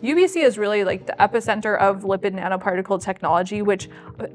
UBC is really like the epicenter of lipid nanoparticle technology, which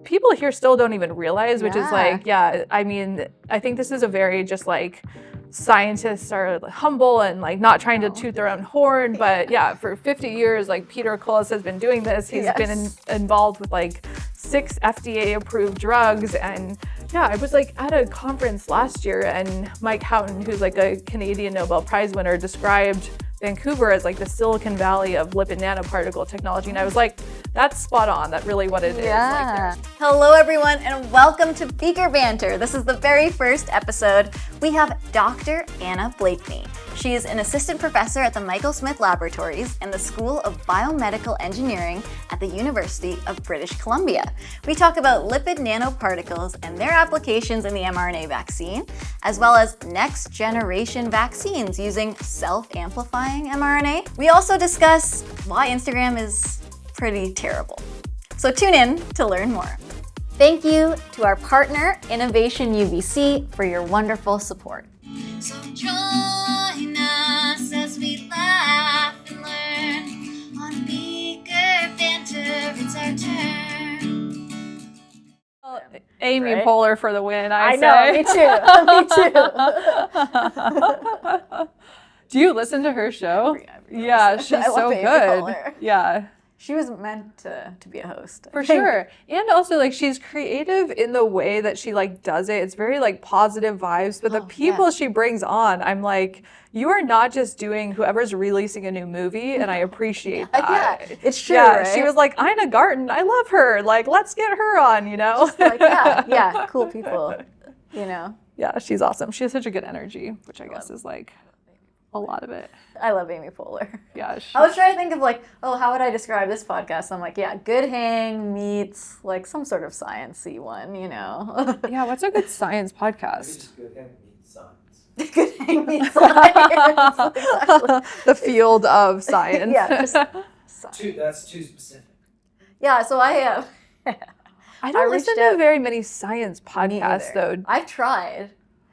people here still don't even realize, which is like, I mean, I think this is a very just like, scientists are humble and like not trying to toot their own horn, but yeah, for 50 years, like Peter Kolos has been doing this. He's been involved with like 6 FDA approved drugs. And yeah, I was like at a conference last year and Mike Houghton, who's like a Canadian Nobel Prize winner, described Vancouver as like the Silicon Valley of lipid nanoparticle technology. And I was like, that's spot on. That's really what it is. Like, hello, everyone, and welcome to Beaker Banter. This is the very first episode. We have Dr. Anna Blakney. She is an assistant professor at the Michael Smith Laboratories and the School of Biomedical Engineering at the University of British Columbia. We talk about lipid nanoparticles and their applications in the mRNA vaccine, as well as next generation vaccines using self-amplifying mRNA. We also discuss why Instagram is pretty terrible. So tune in to learn more. Thank you to our partner, Innovation UBC, for your wonderful support. So join us as we laugh and learn on Beaker Banter. It's our turn. Amy Poehler for the win, I say. know, me too. Do you listen to her show? Yeah, she's so good. Poehler. Yeah. She was meant to be a host. For sure. And also like she's creative in the way that she like does it. It's very like positive vibes, but the people she brings on, I'm like, you are not just doing whoever's releasing a new movie, and I appreciate that. Yeah, it's true, Yeah, right? she was like, Ina Garten, I love her. Like, let's get her on, you know? Just like, yeah, cool people, you know? Yeah, she's awesome. She has such a good energy, which I guess is like a lot of it. I love Amy Poehler. Yeah. I was trying to think of like, oh, how would I describe this podcast? I'm like, yeah, good hang meets like some sort of science-y one, you know? Yeah, what's a good science podcast? Good hang meets science. Good hang meets science. Exactly. The field of science. Yeah, just science. That's too specific. Yeah, so I don't listen to very many science podcasts though. I've tried.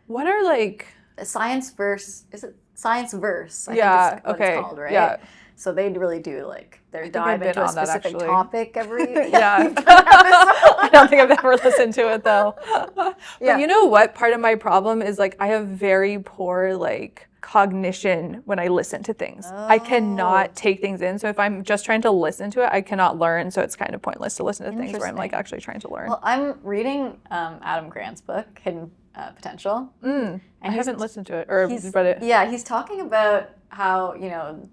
What are like Science Verse, is it Science Verse? I think it's what it's called, right? Yeah. So they really do like their dive into a specific topic every yeah. I don't think I've ever listened to it though. But you know what? Part of my problem is like I have very poor like cognition when I listen to things. I cannot take things in. So if I'm just trying to listen to it, I cannot learn. So it's kind of pointless to listen to things where I'm like actually trying to learn. Well, I'm reading Adam Grant's book, Hidden Potential. And I haven't listened to it or read it. Yeah, he's talking about how, you know,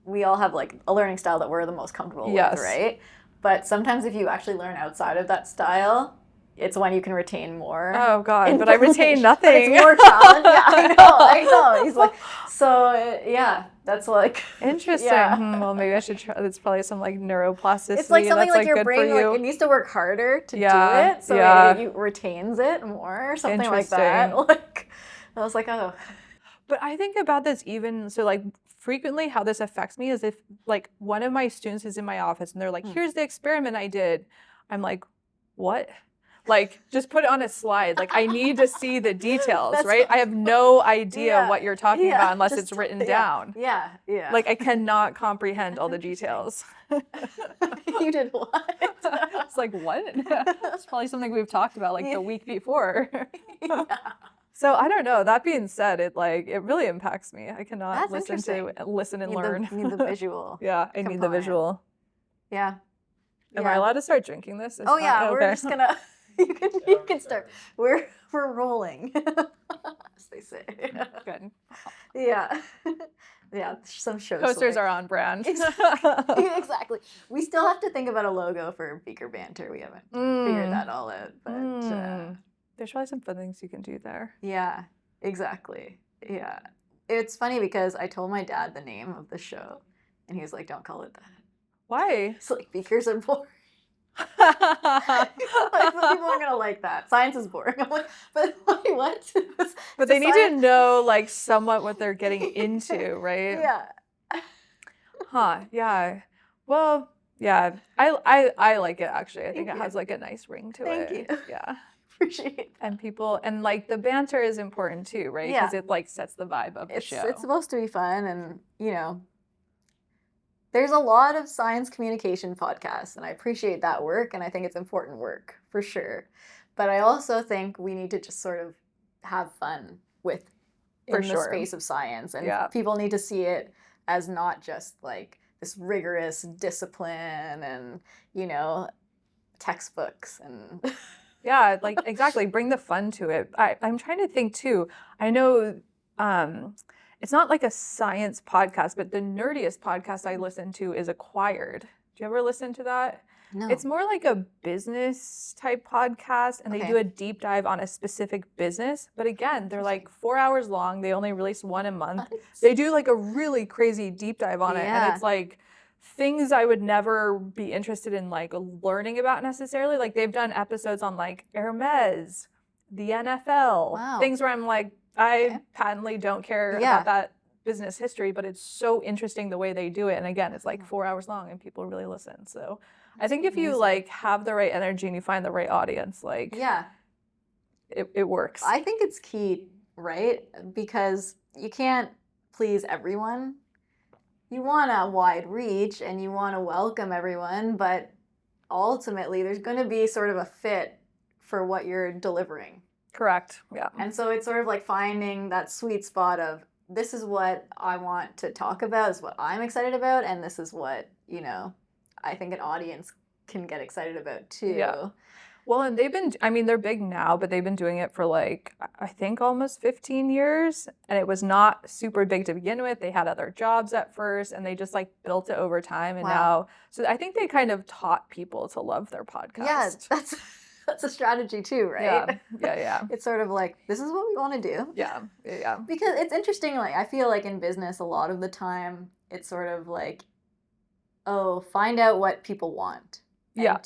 we all have like a learning style that we're the most comfortable with, right? But sometimes if you actually learn outside of that style, it's when you can retain more. Oh God, but I retain nothing. It's more challenge. Yeah, I know. He's like, so yeah, that's like interesting. Yeah. Well, maybe I should try. It's probably some like neuroplasticity. It's like something that's, like your good brain, for you. like it needs to work harder to do it, so it retains it more, or something like that. Like, I was like, oh. But I think about this even so, like frequently, how this affects me is if like one of my students is in my office and they're like, "Here's the experiment I did," I'm like, "What?" Like, just put it on a slide. Like, I need to see the details, right? I have no idea what you're talking about unless it's written down. Yeah. Like, I cannot comprehend all the details. You did what? It's like, what? It's probably something we've talked about like the week before. So I don't know. That being said, it really impacts me. I cannot listen and learn. You need the visual. Yeah, I need the visual. Yeah. Am I allowed to start drinking this? We're just gonna. You can start. We're rolling, as they say. Good. Yeah. Yeah, some shows. Posters are on brand. Exactly. We still have to think about a logo for Beaker Banter. We haven't figured that all out. But there's probably some fun things you can do there. Yeah, exactly. Yeah. It's funny because I told my dad the name of the show, and he was like, "Don't call it that." Why? It's like beakers are boring. Like, some people aren't gonna like that. Science is boring. I'm like, but wait, what? But they need to know like somewhat what they're getting into, right? Yeah. Huh. Yeah. Well, yeah. I like it actually. I think it has like a nice ring to it. Thank you. Yeah. Appreciate that. And people and like the banter is important too, right? Because it like sets the vibe of the show. It's supposed to be fun, and you know, there's a lot of science communication podcasts, and I appreciate that work, and I think it's important work, for sure. But I also think we need to just sort of have fun with in the space of science, and people need to see it as not just like this rigorous discipline and, you know, textbooks and yeah, like exactly, bring the fun to it. I'm trying to think too. I know it's not like a science podcast, but the nerdiest podcast I listen to is Acquired. Do you ever listen to that? No. It's more like a business type podcast, and they do a deep dive on a specific business. But again, they're like 4 hours long. They only release one a month. They do like a really crazy deep dive on it. And it's like things I would never be interested in like learning about necessarily. Like they've done episodes on like Hermes, the NFL, things where I'm like, I patently don't care about that business history, but it's so interesting the way they do it. And again, it's like 4 hours long and people really listen. So I think if you like have the right energy and you find the right audience, like it works. I think it's key, right? Because you can't please everyone. You want a wide reach and you want to welcome everyone, but ultimately there's going to be sort of a fit for what you're delivering. Correct. Yeah. And so it's sort of like finding that sweet spot of this is what I want to talk about, this is what I'm excited about, and this is what, you know, I think an audience can get excited about too. Yeah. Well, and they're big now, but they've been doing it for like, I think almost 15 years. And it was not super big to begin with. They had other jobs at first and they just like built it over time. And now, so I think they kind of taught people to love their podcast. Yeah, that's a strategy too, right? Yeah. It's sort of like, this is what we want to do. Yeah. Because it's interesting, like, I feel like in business, a lot of the time, it's sort of like, oh, find out what people want. And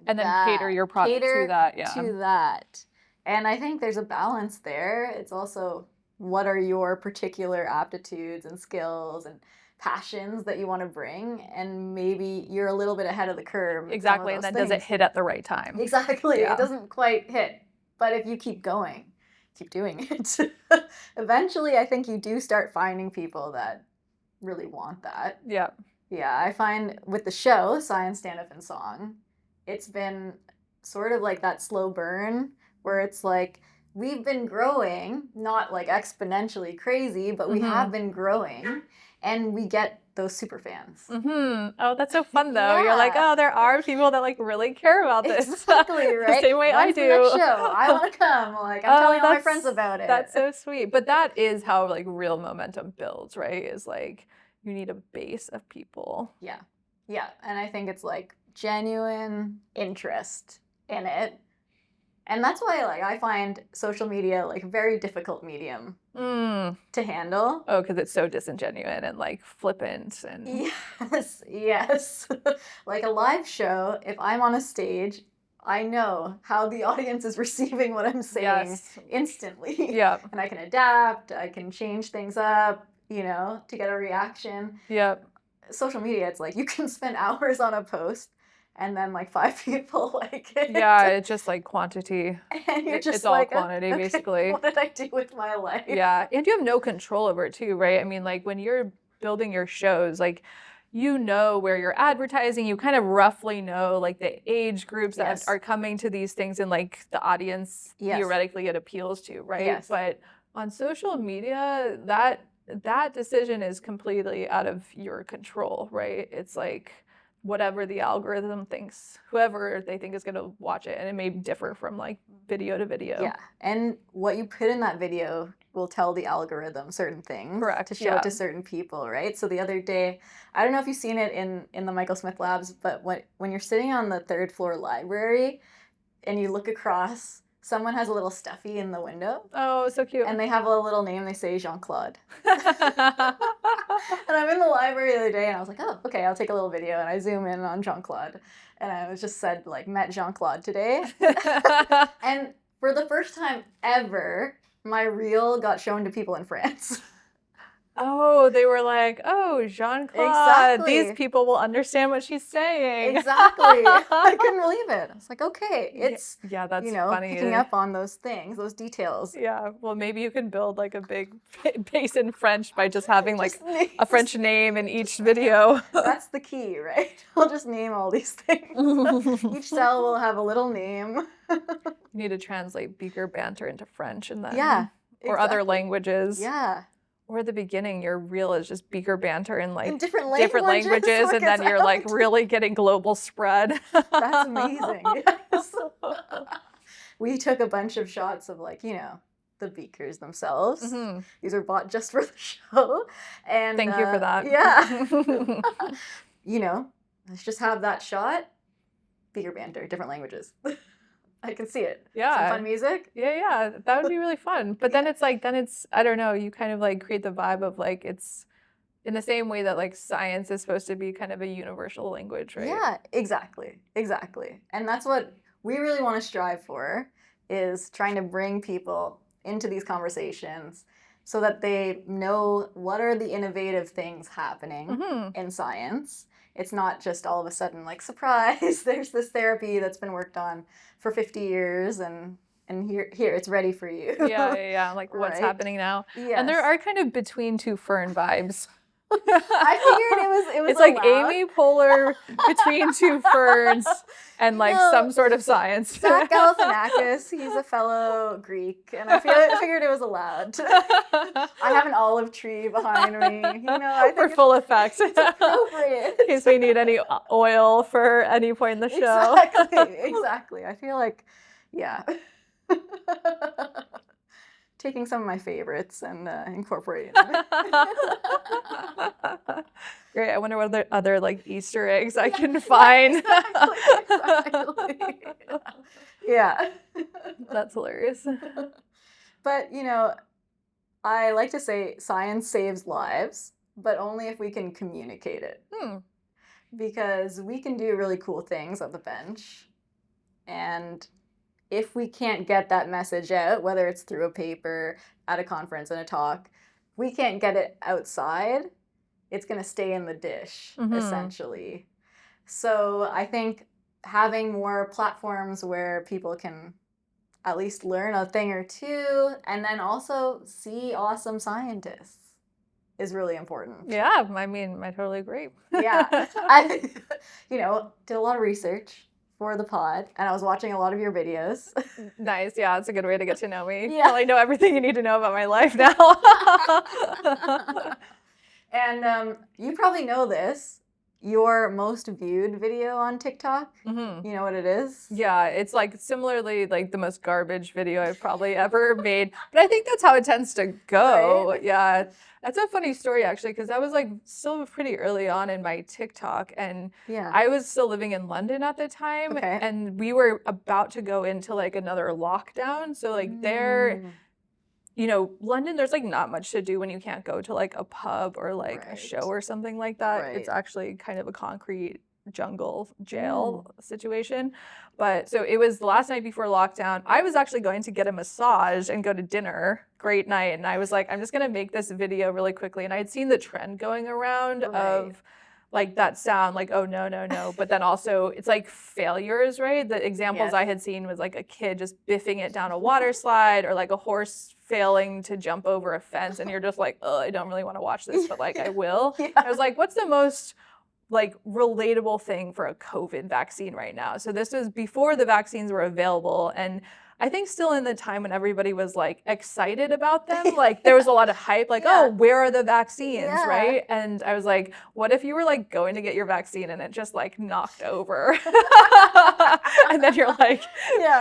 then cater your product to that. To that. And I think there's a balance there. It's also, what are your particular aptitudes and skills and passions that you want to bring, and maybe you're a little bit ahead of the curve. Exactly, and then does it hit at the right time? Exactly, it doesn't quite hit. But if you keep going, keep doing it, eventually I think you do start finding people that really want that. Yeah. Yeah, I find with the show, Science Stand Up and Song, it's been sort of like that slow burn where it's like, we've been growing, not like exponentially crazy, but we have been growing. And we get those super fans. Oh, that's so fun though. You're like, oh, there are people that like really care about this. Exactly, right? The same way I do. The next show? I want to come. Like, I'm telling all my friends about it. That's so sweet. But that is how like real momentum builds, right? Is like you need a base of people. Yeah. And I think it's like genuine interest in it. And that's why, like, I find social media like a very difficult medium to handle. Oh, because it's so disingenuous and like flippant and yes. Like a live show, if I'm on a stage, I know how the audience is receiving what I'm saying instantly. Yeah. And I can adapt. I can change things up, you know, to get a reaction. Yep. Social media, it's like you can spend hours on a post. And then like 5 people like it. Yeah, it's just like quantity. And you're just it's like, all quantity, okay, basically. What did I do with my life? Yeah, and you have no control over it too, right? I mean, like when you're building your shows, like you know where you're advertising, you kind of roughly know like the age groups that are coming to these things and like the audience theoretically it appeals to, right? Yes. But on social media, that decision is completely out of your control, right? It's like whatever the algorithm thinks, whoever they think is going to watch it. And it may differ from like video to video. Yeah. And what you put in that video will tell the algorithm certain things. Correct. To show it to certain people, right? So the other day, I don't know if you've seen it in the Michael Smith Labs, but when you're sitting on the 3rd floor library and you look across, someone has a little stuffy in the window. Oh, so cute. And they have a little name, they say Jean-Claude. And I'm in the library the other day and I was like, oh, okay, I'll take a little video, and I zoom in on Jean-Claude. And I was just said, like, met Jean-Claude today. And for the first time ever, my reel got shown to people in France. Oh, they were like, oh, Jean-Claude, Exactly. these people will understand what she's saying. Exactly. I couldn't believe it. I was like, okay, it's, yeah, that's you know, funny. picking up on those things, those details. Yeah, well, maybe you can build like a big base in French by just having like a French name in each video. That's the key, right? We'll just name all these things. Each cell will have a little name. You need to translate Beaker Banter into French and then, exactly. or other languages. Yeah. Or at the beginning, your reel is just Beaker Banter in like in different languages and then you're like really getting global spread. That's amazing. Yes. We took a bunch of shots of like, you know, the beakers themselves. Mm-hmm. These are bought just for the show. And thank you for that. Yeah. You know, let's just have that shot. Beaker Banter, different languages. I can see it. Yeah. Some fun music. Yeah, that would be really fun. But then it's like, I don't know, you kind of like create the vibe of like, it's in the same way that like science is supposed to be kind of a universal language, right? Yeah, exactly. Exactly. And that's what we really want to strive for, is trying to bring people into these conversations so that they know what are the innovative things happening in science. It's not just all of a sudden like, surprise, there's this therapy that's been worked on for 50 years and here it's ready for you. Yeah. Like what's happening now. Yes. And there are kind of between two fern vibes. I figured it was it's like allowed. Amy Poehler between two ferns and like some sort of science. Zach Galifianakis, he's a fellow Greek, and I figured it was allowed. I have an olive tree behind me. You know, I think for full effect. It's appropriate. In case we need any oil for any point in the show. Exactly. I feel like, yeah. Taking some of my favorites and incorporating them. Great. I wonder what other like Easter eggs I can find. Exactly. Yeah. That's hilarious. But, you know, I like to say science saves lives, but only if we can communicate it. Because we can do really cool things at the bench. And if we can't get that message out, whether it's through a paper, at a conference, in a talk, we can't get it outside, it's going to stay in the dish, essentially. So I think having more platforms where people can at least learn a thing or two, and then also see awesome scientists is really important. Yeah, I mean, I totally agree. Yeah. I, you know, did a lot of research for the pod, and I was watching a lot of your videos. Nice, yeah, it's a good way to get to know me. Yeah. I know everything you need to know about my life now. And you probably know this. Your most viewed video on TikTok, you know what it is? Yeah, it's like similarly like the most garbage video I've probably ever made. But I think that's how it tends to go. Right? Yeah. That's a funny story actually, because I was like still pretty early on in my TikTok, and I was still living in London at the time, and we were about to go into like another lockdown. So like there, you know, London, there's like not much to do when you can't go to like a pub or like a show or something like that. It's actually kind of a concrete jungle jail situation. But so it was the last night before lockdown. I was actually going to get a massage and go to dinner. Great night. And I was like, I'm just going to make this video really quickly. And I had seen the trend going around of like that sound, like, oh, no, no, no. But then also it's like failures, right? The examples I had seen was like a kid just biffing it down a water slide, or like a horse failing to jump over a fence. And you're just like, oh, I don't really want to watch this, but like I will. I was like, what's the most like relatable thing for a COVID vaccine right now? So this was before the vaccines were available, and I think still in the time when everybody was like excited about them, like there was a lot of hype, like, oh, where are the vaccines, right? And I was like, what if you were like going to get your vaccine and it just like knocked over? And then you're like,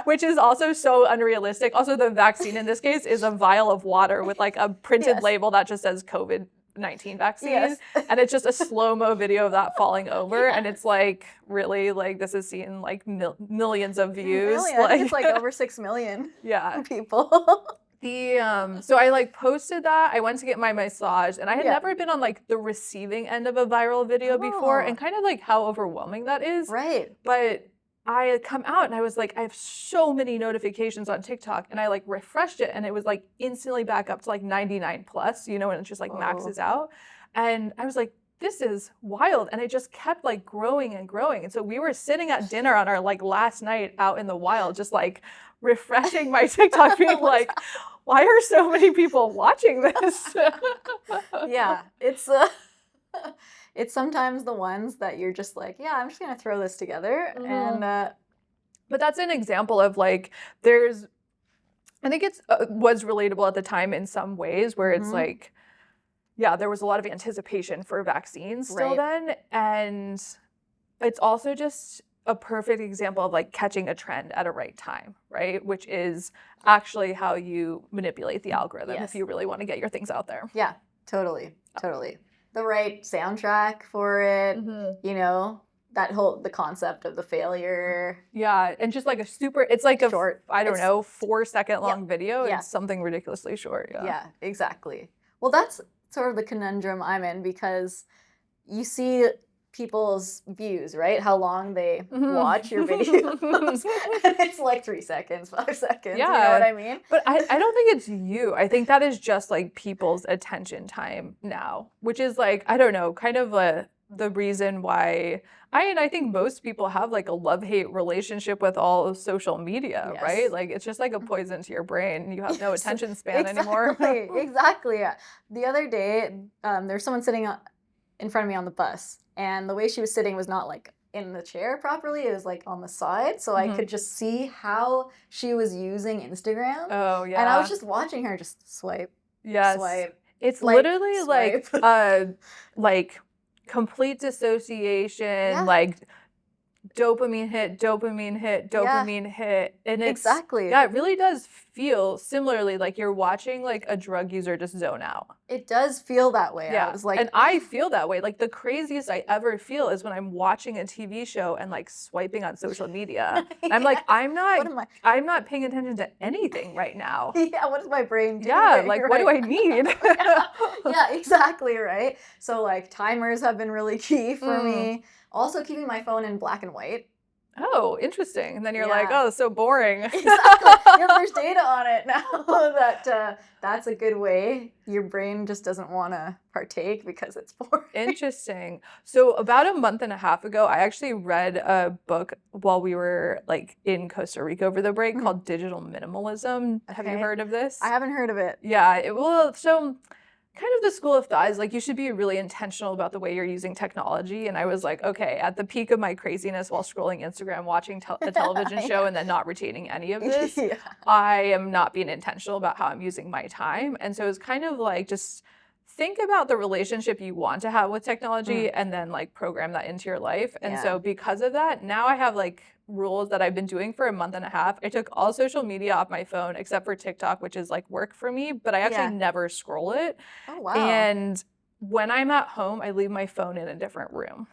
which is also so unrealistic. Also, the vaccine in this case is a vial of water with like a printed label that just says COVID-19 vaccine, and it's just a slow-mo video of that falling over, and it's like really like this is seeing like millions of views. I think it's like over 6 million people. So I like posted that. I went to get my massage, and I had never been on like the receiving end of a viral video before, and kind of like how overwhelming that is. Right. But I come out and I was like, I have so many notifications on TikTok, and I like refreshed it and it was like instantly back up to like 99 plus, you know, and it just like maxes out. And I was like, this is wild. And it just kept like growing and growing. And so we were sitting at dinner on our like last night out in the wild, just like refreshing my TikTok, being like, why are so many people watching this? Yeah, it's sometimes the ones that you're just like, yeah, I'm just gonna throw this together. And but that's an example of like, I think it's was relatable at the time in some ways, where it's like, yeah, there was a lot of anticipation for vaccines still then, and it's also just a perfect example of like catching a trend at a right time, right? Which is actually how you manipulate the algorithm if you really want to get your things out there. Yeah, totally. The right soundtrack for it, you know, the concept of the failure. Yeah, and just like it's like a short, I don't know, 4-second long video. It's something ridiculously short. Yeah, exactly. Well, that's sort of the conundrum I'm in, because you see people's views, right? How long they watch your videos. And it's like 3 seconds, 5 seconds. Yeah. You know what I mean? But I don't think it's you. I think that is just like people's attention time now, which is like, I don't know, kind of the reason why I think most people have like a love-hate relationship with all of social media, right? Like it's just like a poison to your brain. You have no attention span anymore. Exactly. The other day, there's someone sitting in front of me on the bus, and the way she was sitting was not like in the chair properly. It was like on the side, so I could just see how she was using Instagram. Oh yeah. And I was just watching her just swipe. Swipe. It's literally swipe. like complete dissociation, like dopamine hit, and it's it really does feel similarly like you're watching like a drug user just zone out. It does feel that way. I was like, and I feel that way. Like the craziest I ever feel is when I'm watching a TV show and like swiping on social media. I'm like, I'm not paying attention to anything right now. Yeah, what is my brain doing? Yeah, like what do I need? Yeah, exactly, right? So like timers have been really key for me. Also keeping my phone in black and white. Oh, interesting. And then you're like, oh, it's so boring. Exactly. There's data on it now that's a good way. Your brain just doesn't want to partake because it's boring. Interesting. So about a month and a half ago, I actually read a book while we were like in Costa Rica over the break called Digital Minimalism. Have you heard of this? I haven't heard of it. Yeah. So kind of the school of thought is like you should be really intentional about the way you're using technology. And I was like, okay, at the peak of my craziness while scrolling Instagram, watching a television show and then not retaining any of this, I am not being intentional about how I'm using my time. And so it's kind of like just think about the relationship you want to have with technology and then like program that into your life. And so because of that, now I have like rules that I've been doing for a month and a half. I took all social media off my phone except for TikTok, which is like work for me, but I actually never scroll it. Oh, wow. And when I'm at home, I leave my phone in a different room.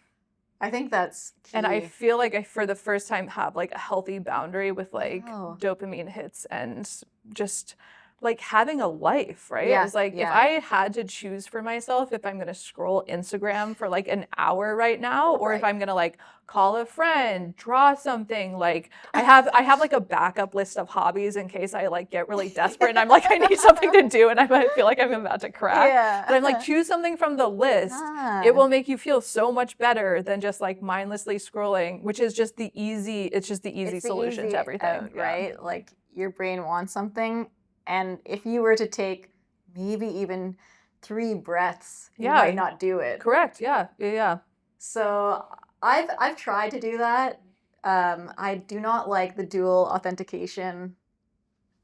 I think that's key. And I feel like I, for the first time, have like a healthy boundary with like dopamine hits and just like having a life, right? Yeah, It's like if I had to choose for myself if I'm gonna scroll Instagram for like an hour right now, or if I'm gonna like call a friend, draw something, like I have like a backup list of hobbies in case I like get really desperate and I'm like, I need something to do and I might feel like I'm about to crack. But I'm like, choose something from the list. It will make you feel so much better than just like mindlessly scrolling, which is just the easy solution to everything. Right? Like your brain wants something. And if you were to take maybe even 3 breaths, you might not do it. Correct. Yeah. So I've tried to do that. I do not like the dual authentication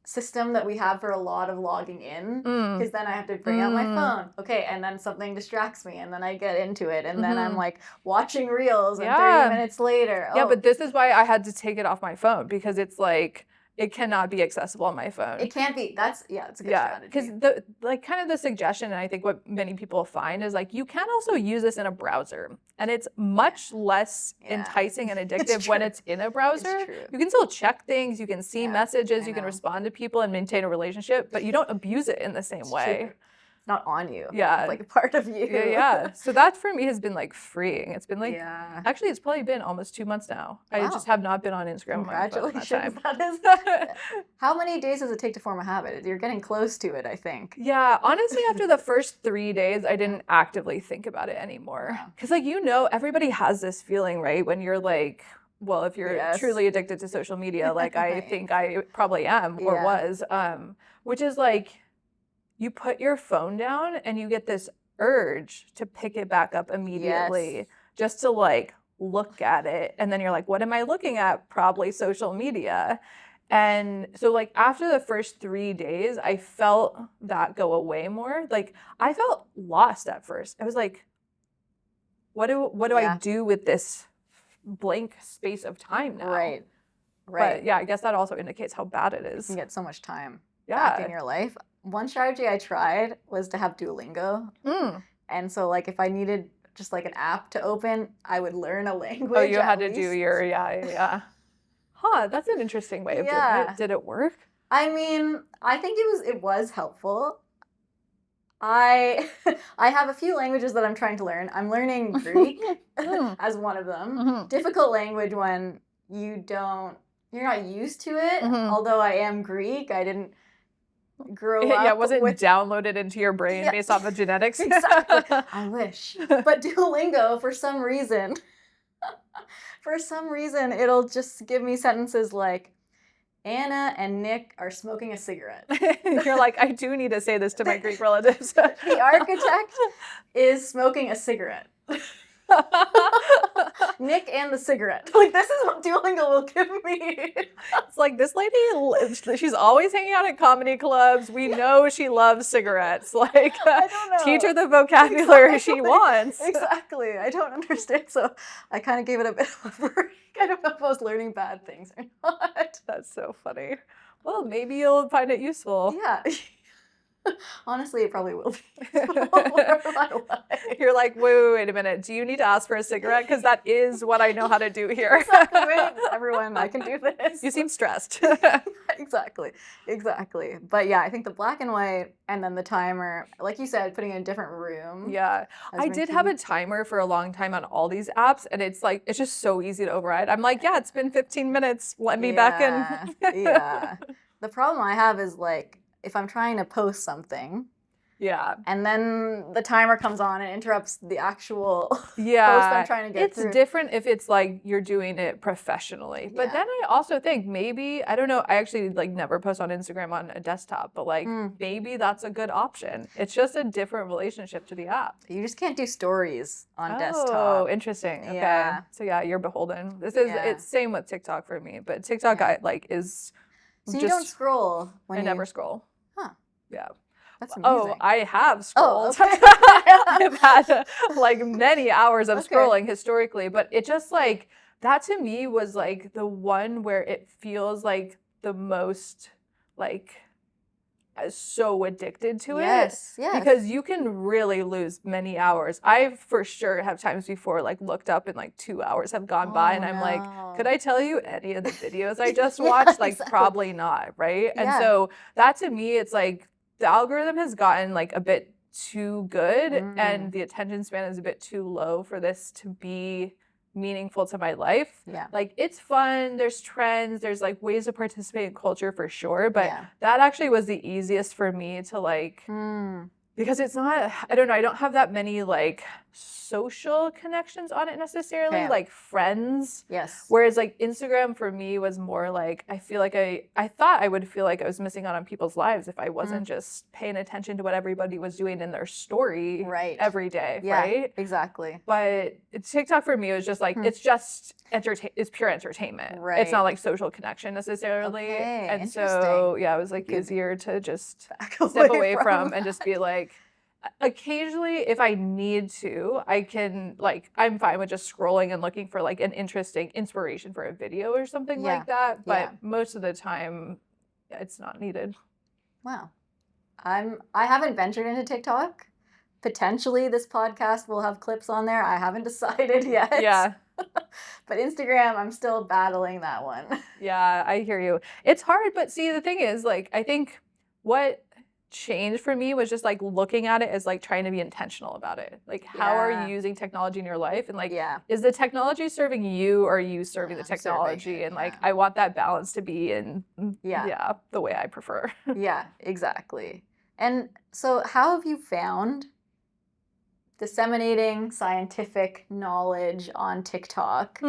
system that we have for a lot of logging in, because then I have to bring out my phone. Okay, and then something distracts me, and then I get into it, and then I'm like watching reels, and 30 minutes later. Yeah, but this is why I had to take it off my phone, because it's like, it cannot be accessible on my phone. It can't be. It's a good strategy. Because the suggestion, and I think what many people find is like, you can also use this in a browser, and it's much less enticing and addictive when it's in a browser. It's true. You can still check things, you can see messages, you can respond to people and maintain a relationship, but you don't abuse it in the same way. True. not on you. Yeah. It's like a part of you. Yeah. So that for me has been like freeing. It's been like, yeah. actually, it's probably been almost 2 months now. Wow. I just have not been on Instagram. Congratulations. That is. How many days does it take to form a habit? You're getting close to it, I think. Yeah, honestly, after the first 3 days, I didn't actively think about it anymore. Because, like, everybody has this feeling, right? When you're like, well, if you're truly addicted to social media, like I think I probably am or was, which is like, you put your phone down and you get this urge to pick it back up immediately just to like look at it. And then you're like, what am I looking at? Probably social media. And so like after the first 3 days, I felt that go away more. Like I felt lost at first. I was like, what do I do with this blank space of time now? Right. But yeah, I guess that also indicates how bad it is. You can get so much time back in your life. One strategy I tried was to have Duolingo. And so like if I needed just like an app to open, I would learn a language. Oh, you had to do your, Huh, that's an interesting way of doing it. Did it work? I mean, I think it was helpful. I have a few languages that I'm trying to learn. I'm learning Greek as one of them. Difficult language when you're not used to it. Although I am Greek, I didn't grow up. Yeah, it wasn't downloaded into your brain based off of genetics. Exactly. I wish. But Duolingo, for some reason, it'll just give me sentences like, Anna and Nick are smoking a cigarette. You're like, I do need to say this to my Greek relatives. The architect is smoking a cigarette. Nick and the cigarette. Like, this is what Duolingo will give me. It's like, this lady, she's always hanging out at comedy clubs. We know she loves cigarettes. Like, I don't know. Teach her the vocabulary she wants. Exactly. I don't understand. So I kind of gave it a bit of a break. I don't know if I was learning bad things or not. That's so funny. Well, maybe you'll find it useful. Yeah. Honestly, it probably will be. You're like, wait a minute. Do you need to ask for a cigarette? Because that is what I know how to do here. Exactly. Wait, everyone, I can do this. You seem stressed. Exactly. But yeah, I think the black and white and then the timer, like you said, putting it in a different room. Yeah. I did have a timer for a long time on all these apps, and it's like, it's just so easy to override. I'm like, yeah, it's been 15 minutes. Let me back in. Yeah. The problem I have is like, if I'm trying to post something, and then the timer comes on and interrupts the actual post I'm trying to get through. It's different if it's like you're doing it professionally. But then I also think maybe, I don't know, I actually like never post on Instagram on a desktop, but like maybe that's a good option. It's just a different relationship to the app. You just can't do stories on desktop. Oh, interesting. Okay. Yeah. So yeah, you're beholden. It's same with TikTok for me, but TikTok is so you don't scroll when I never scroll. Huh. Yeah. That's amazing. Oh, I have scrolled. Oh, okay. I've had like many hours of scrolling historically, but it just like, that to me was like the one where it feels like the most like so addicted to it. Yes. Because you can really lose many hours. I for sure have times before like looked up and like 2 hours have gone by and I'm like, could I tell you any of the videos I just watched? Like probably not, right? And so that to me, it's like the algorithm has gotten like a bit too good and the attention span is a bit too low for this to be meaningful to my life. Yeah. Like it's fun, there's trends, there's like ways to participate in culture for sure, but that actually was the easiest for me to like because it's not, I don't know, I don't have that many like social connections on it necessarily, like friends. Yes. Whereas like Instagram for me was more like, I feel like I thought I would feel like I was missing out on people's lives if I wasn't just paying attention to what everybody was doing in their story every day, right? Exactly. But TikTok for me was just like, it's just it's pure entertainment. Right. It's not like social connection necessarily. Okay, and so yeah, it was like easier to just step away from and just be like, occasionally if I need to, I can like, I'm fine with just scrolling and looking for like an interesting inspiration for a video or something like that. But most of the time it's not needed. Wow. I haven't ventured into TikTok. Potentially this podcast will have clips on there. I haven't decided yet. Yeah. But Instagram, I'm still battling that one. Yeah, I hear you. It's hard, but see, the thing is, like, I think what changed for me was just like looking at it as like trying to be intentional about it. Like, how are you using technology in your life? And like, is the technology serving you, or are you serving the technology? And like, I want that balance to be in, the way I prefer. Yeah, exactly. And so how have you found disseminating scientific knowledge on TikTok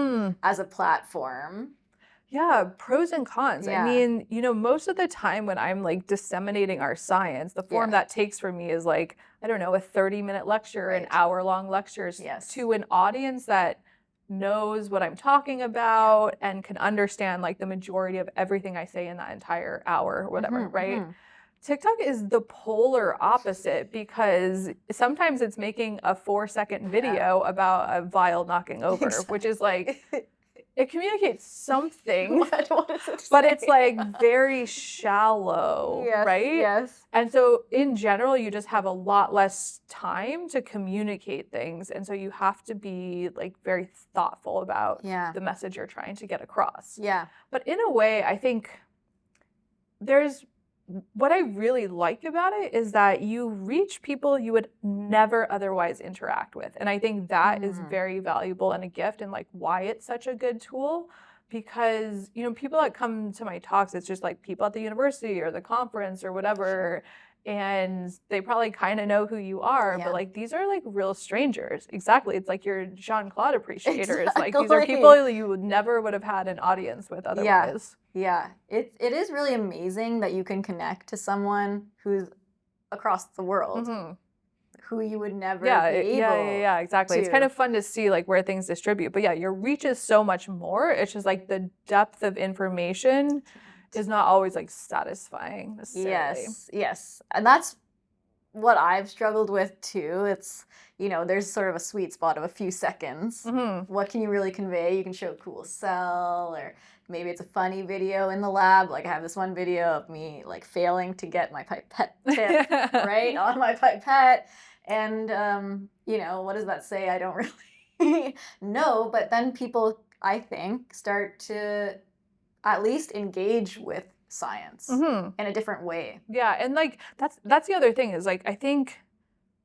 as a platform? Yeah, pros and cons. I mean, you know, most of the time when I'm like disseminating our science, the form that takes for me is like, I don't know, a 30-minute lecture, an hour-long lectures to an audience that knows what I'm talking about and can understand like the majority of everything I say in that entire hour or whatever, right? TikTok is the polar opposite, because sometimes it's making a 4-second video about a vial knocking over, which is like, it communicates something, what does it say? But it's like very shallow, right? Yes. And so in general, you just have a lot less time to communicate things. And so you have to be like very thoughtful about the message you're trying to get across. Yeah. But in a way, I think what I really like about it is that you reach people you would never otherwise interact with. And I think that is very valuable and a gift, and like why it's such a good tool. Because, you know, people that come to my talks, it's just like people at the university or the conference or whatever, and they probably kind of know who you are, but like these are like real strangers. Exactly. It's like your Jean-Claude appreciators. Like these are people you would never have had an audience with otherwise. Yeah. It is really amazing that you can connect to someone who's across the world, who you would never be able Yeah, exactly. to. It's kind of fun to see like where things distribute. But yeah, your reach is so much more. It's just like the depth of information is not always like satisfying necessarily. Yes. And that's what I've struggled with too. It's, you know, there's sort of a sweet spot of a few seconds. What can you really convey? You can show a cool cell, or maybe it's a funny video in the lab. Like I have this one video of me like failing to get my pipette tip right on my pipette. And, you know, what does that say? I don't really know. But then people, I think, start to at least engage with science in a different way. Yeah, and like that's the other thing is like I think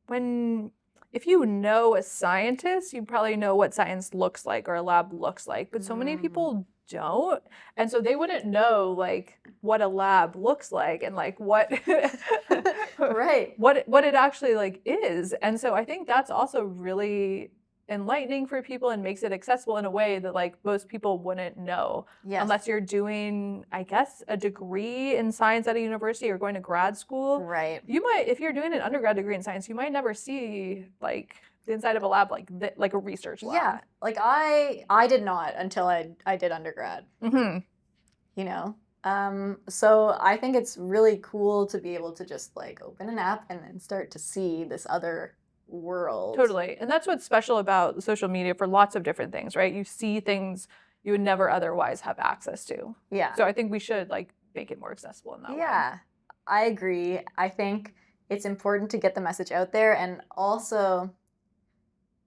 if you know a scientist, you probably know what science looks like or a lab looks like, but so many people don't, and so they wouldn't know like what a lab looks like and like what what it actually like is. And so I think that's also really enlightening for people and makes it accessible in a way that like most people wouldn't know unless you're doing, I guess, a degree in science at a university or going to grad school. Right. You might, if you're doing an undergrad degree in science, you might never see like the inside of a lab like a research lab. Yeah, like I did not until I did undergrad. You know, so I think it's really cool to be able to just like open an app and then start to see this other world. Totally. And that's what's special about social media for lots of different things, right? You see things you would never otherwise have access to. Yeah. So I think we should like make it more accessible in that way. Yeah, I agree. I think it's important to get the message out there, and also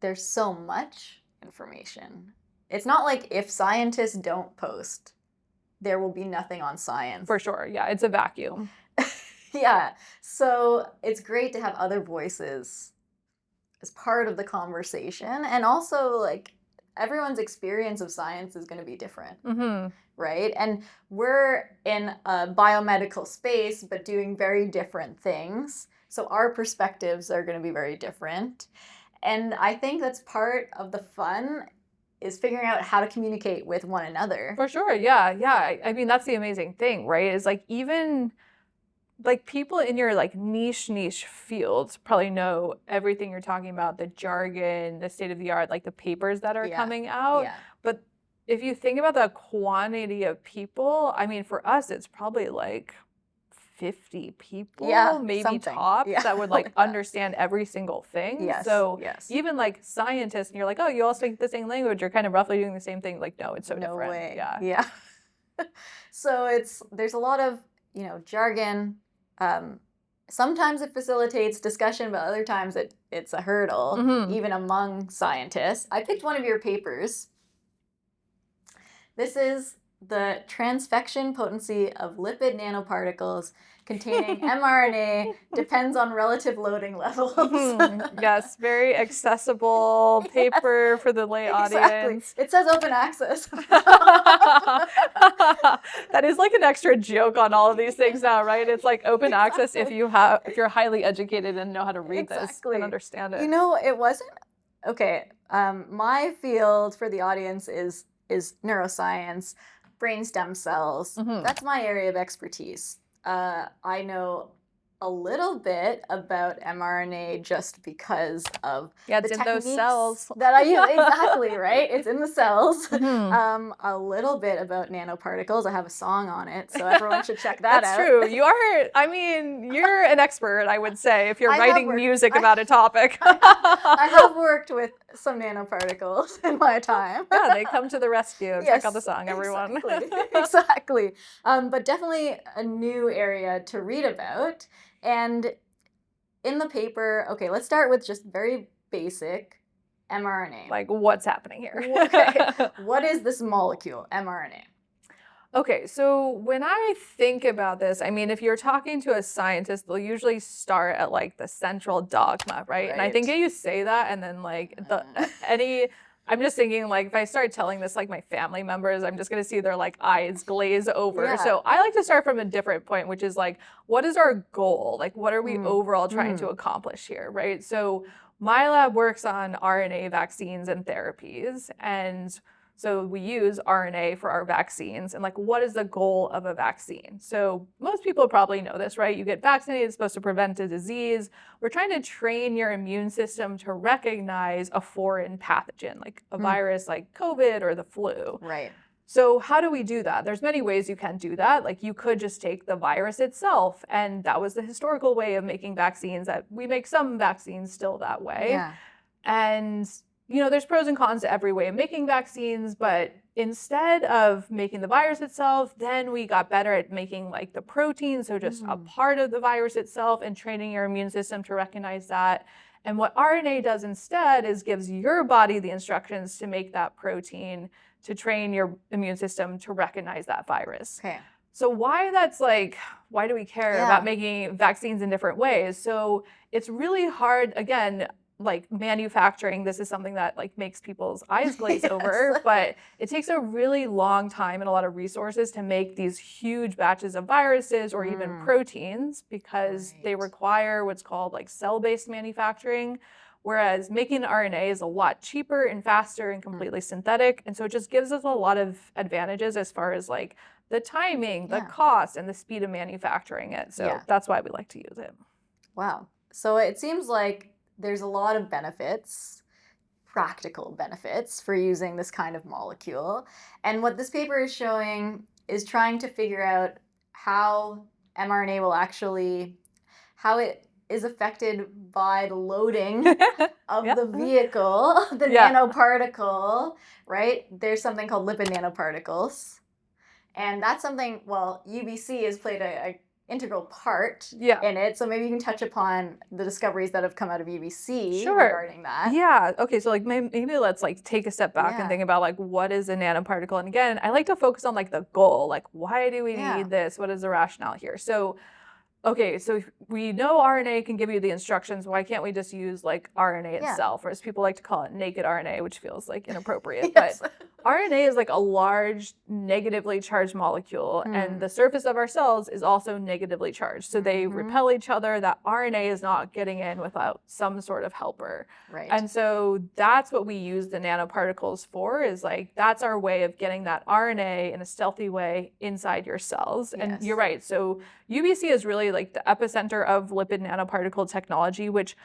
there's so much information. It's not like if scientists don't post, there will be nothing on science. For sure. Yeah, it's a vacuum. Yeah. So it's great to have other voices as part of the conversation. And also, like, everyone's experience of science is going to be different, right? And we're in a biomedical space, but doing very different things. So our perspectives are going to be very different. And I think that's part of the fun, is figuring out how to communicate with one another. For sure, yeah. I mean, that's the amazing thing, right? Is like even like people in your like niche fields probably know everything you're talking about, the jargon, the state of the art, like the papers that are coming out. Yeah. But if you think about the quantity of people, I mean, for us, it's probably like 50 people, maybe tops, that would like understand every single thing. Yes. So even like scientists, and you're like, oh, you all speak the same language, you're kind of roughly doing the same thing. Like, no, it's so different. No way. Yeah. So there's a lot of, you know, jargon. Sometimes it facilitates discussion, but other times it's a hurdle, even among scientists. I picked one of your papers. This is the transfection potency of lipid nanoparticles containing mRNA depends on relative loading levels. Yes, very accessible paper for the lay audience. It says open access. That is like an extra joke on all of these things now, right? It's like open access if you're highly educated and know how to read this and understand it. You know, it wasn't okay. My field for the audience is neuroscience, brain stem cells. That's my area of expertise. I know a little bit about mRNA just because of it's in those cells that I use. Exactly, right? It's in the cells. A little bit about nanoparticles. I have a song on it, so everyone should check that out. That's true. You're an expert, I would say, if you're writing music about a topic. I have worked with some nanoparticles in my time. Yeah, they come to the rescue. Check out the song, everyone. Exactly. But definitely a new area to read about. And in the paper, okay, let's start with just very basic mRNA. Like, what's happening here? Okay. What is this molecule, mRNA? Okay, so when I think about this, I mean, if you're talking to a scientist, they'll usually start at like the central dogma, right? And I think you say that, and then like I'm just thinking, like, if I start telling this, like, my family members, I'm just going to see their, like, eyes glaze over. Yeah. So I like to start from a different point, which is, like, what is our goal? Like, what are we overall trying to accomplish here, right? So my lab works on RNA vaccines and therapies. And so we use RNA for our vaccines. And, like, what is the goal of a vaccine? So most people probably know this, right? You get vaccinated, it's supposed to prevent a disease. We're trying to train your immune system to recognize a foreign pathogen, like a virus like COVID or the flu. Right. So how do we do that? There's many ways you can do that. Like, you could just take the virus itself, and that was the historical way of making vaccines. That we make some vaccines still that way. Yeah. And you know, there's pros and cons to every way of making vaccines, but instead of making the virus itself, then we got better at making like the protein, so just a part of the virus itself, and training your immune system to recognize that. And what RNA does instead is gives your body the instructions to make that protein to train your immune system to recognize that virus. Okay. So why do we care about making vaccines in different ways? So it's really hard, again, like manufacturing, this is something that like makes people's eyes glaze over, but it takes a really long time and a lot of resources to make these huge batches of viruses or even proteins, because they require what's called like cell-based manufacturing, whereas making RNA is a lot cheaper and faster and completely synthetic. And so it just gives us a lot of advantages as far as like the timing, the cost, and the speed of manufacturing it. So that's why we like to use it. Wow. So it seems like there's a lot of benefits, practical benefits, for using this kind of molecule. And what this paper is showing is trying to figure out how mRNA will actually, how it is affected by the loading of the vehicle, the nanoparticle, right? There's something called lipid nanoparticles. And that's something, well, UBC has played a integral part in it. So maybe you can touch upon the discoveries that have come out of UBC regarding that. Yeah. Okay. So like maybe let's like take a step back and think about like what is a nanoparticle. And again, I like to focus on like the goal. Like, why do we need this? What is the rationale here? So okay, so we know RNA can give you the instructions. Why can't we just use like RNA itself? Or as people like to call it, naked RNA, which feels like inappropriate. But RNA is like a large negatively charged molecule, and the surface of our cells is also negatively charged. So they repel each other. That RNA is not getting in without some sort of helper. Right. And so that's what we use the nanoparticles for, is like that's our way of getting that RNA in a stealthy way inside your cells. And you're right. So UBC is really like the epicenter of lipid nanoparticle technology, which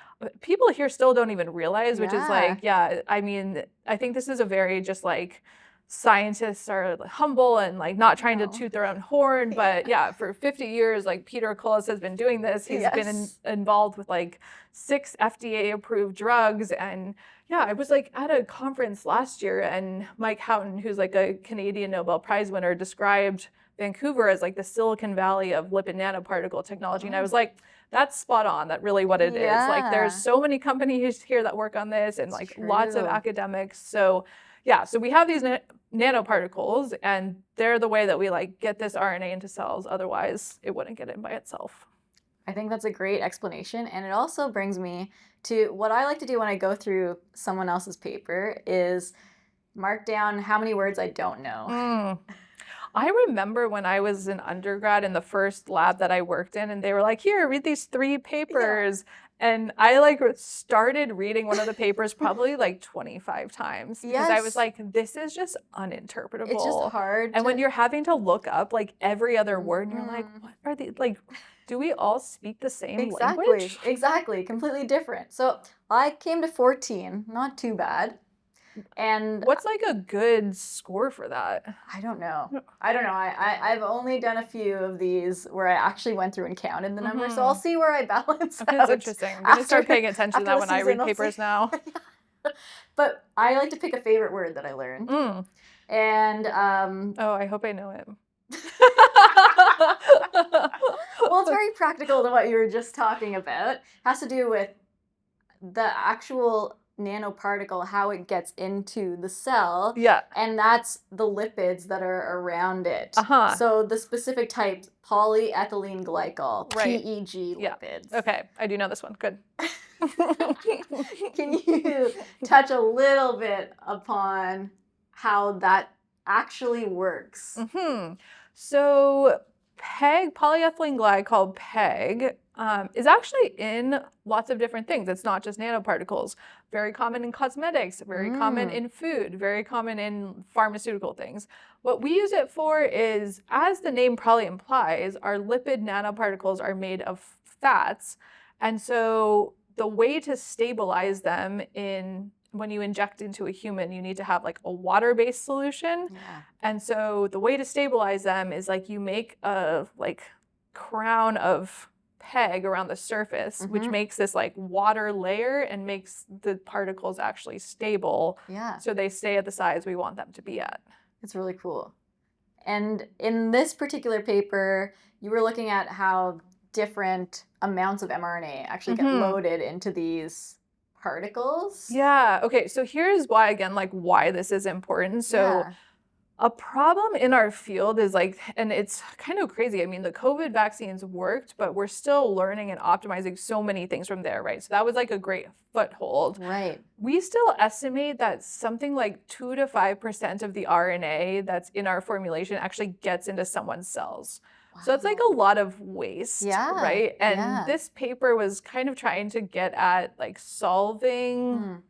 people here still don't even realize, which is like, I mean, I think this is a very just like scientists are humble and like not trying to toot their own horn, but for 50 years, like Peter Kolos has been doing this. He's been involved with like 6 FDA approved drugs. And I was like at a conference last year, and Mike Houghton, who's like a Canadian Nobel Prize winner, described Vancouver as like the Silicon Valley of lipid nanoparticle technology. And I was like, that's spot on. That really what it is. Like there's so many companies here that work on this, and like lots of academics. So Yeah, so we have these nanoparticles, and they're the way that we like get this RNA into cells. Otherwise, it wouldn't get in by itself. I think that's a great explanation, and it also brings me to what I like to do when I go through someone else's paper is mark down how many words I don't know. I remember when I was an undergrad in the first lab that I worked in, and they were like, here, read these 3 papers. Yeah. And I like started reading one of the papers probably like 25 times because I was like, this is just uninterpretable. It's just hard. And when you're having to look up like every other word, and you're like, what are these? Like, do we all speak the same language? Exactly. Completely different. So I came to 14, not too bad. And what's like a good score for that? I don't know. I've only done a few of these where I actually went through and counted the numbers, so I'll see where I balance out. That's interesting. I'm going to start paying attention to that when I read papers now. But I like to pick a favorite word that I learned. And oh, I hope I know it. Well, it's very practical to what you were just talking about. It has to do with the actual nanoparticle, how it gets into the cell. Yeah. And that's the lipids that are around it. So the specific type, polyethylene glycol, PEG lipids. Okay, I do know this one. Good. Can you touch a little bit upon how that actually works? So PEG, polyethylene glycol, PEG, is actually in lots of different things. It's not just nanoparticles. Very common in cosmetics, very common in food, very common in pharmaceutical things. What we use it for is, as the name probably implies, our lipid nanoparticles are made of fats. And so the way to stabilize them when you inject into a human, you need to have like a water-based solution. Yeah. And so the way to stabilize them is like you make a like crown of PEG around the surface, which makes this like water layer and makes the particles actually stable. Yeah. So they stay at the size we want them to be at. It's really cool. And in this particular paper, you were looking at how different amounts of mRNA actually get loaded into these particles. Yeah. Okay. So here's why, again, like why this is important. So a problem in our field is like, and it's kind of crazy. I mean, the COVID vaccines worked, but we're still learning and optimizing so many things from there, right? So that was like a great foothold. Right. We still estimate that something like 2 to 5% of the RNA that's in our formulation actually gets into someone's cells. Wow. So it's like a lot of waste, right? And this paper was kind of trying to get at like solving,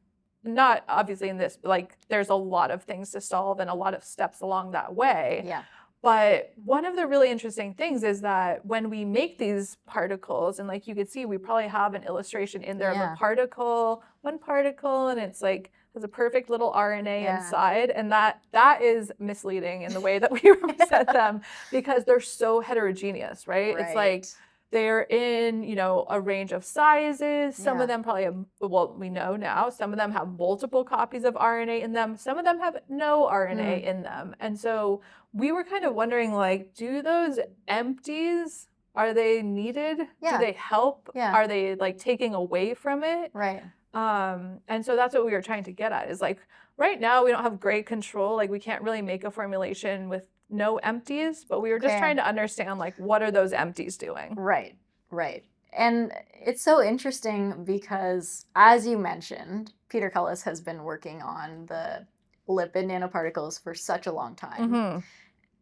not obviously in this, but like there's a lot of things to solve and a lot of steps along that way. Yeah. But one of the really interesting things is that when we make these particles, and like you could see, we probably have an illustration in there of a particle, one particle, and it's like has a perfect little RNA inside, and that is misleading in the way that we represent them because they're so heterogeneous, right? It's like they're in, you know, a range of sizes. Some of them probably have, well, we know now, some of them have multiple copies of RNA in them. Some of them have no RNA in them. And so we were kind of wondering, like, do those empties, are they needed? Do they help? Are they like taking away from it? Right. And so that's what we were trying to get at is like, right now we don't have great control. Like we can't really make a formulation with no empties, but we were just trying to understand like, what are those empties doing? Right, right. And it's so interesting because, as you mentioned, Peter Cullis has been working on the lipid nanoparticles for such a long time.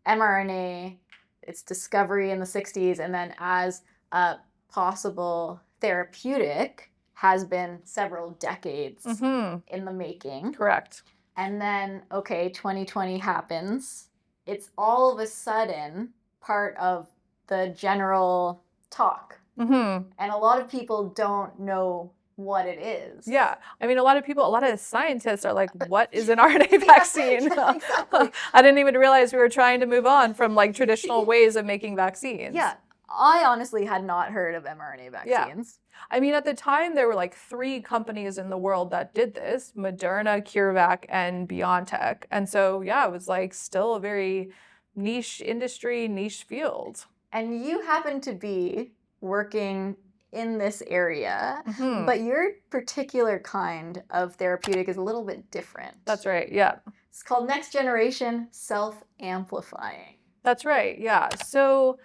mRNA, its discovery in the 60s, and then as a possible therapeutic has been several decades in the making. Correct. And then, 2020 happens. It's all of a sudden part of the general talk. And a lot of people don't know what it is. Yeah. I mean, a lot of scientists are like, what is an RNA vaccine? Exactly. I didn't even realize we were trying to move on from like traditional ways of making vaccines. Yeah. I honestly had not heard of mRNA vaccines. I mean, at the time, there were like 3 companies in the world that did this, Moderna, CureVac, and BioNTech. And so, it was like still a very niche industry, niche field. And you happen to be working in this area, but your particular kind of therapeutic is a little bit different. That's right, yeah. It's called Next Generation Self-Amplifying. That's right. Yeah. So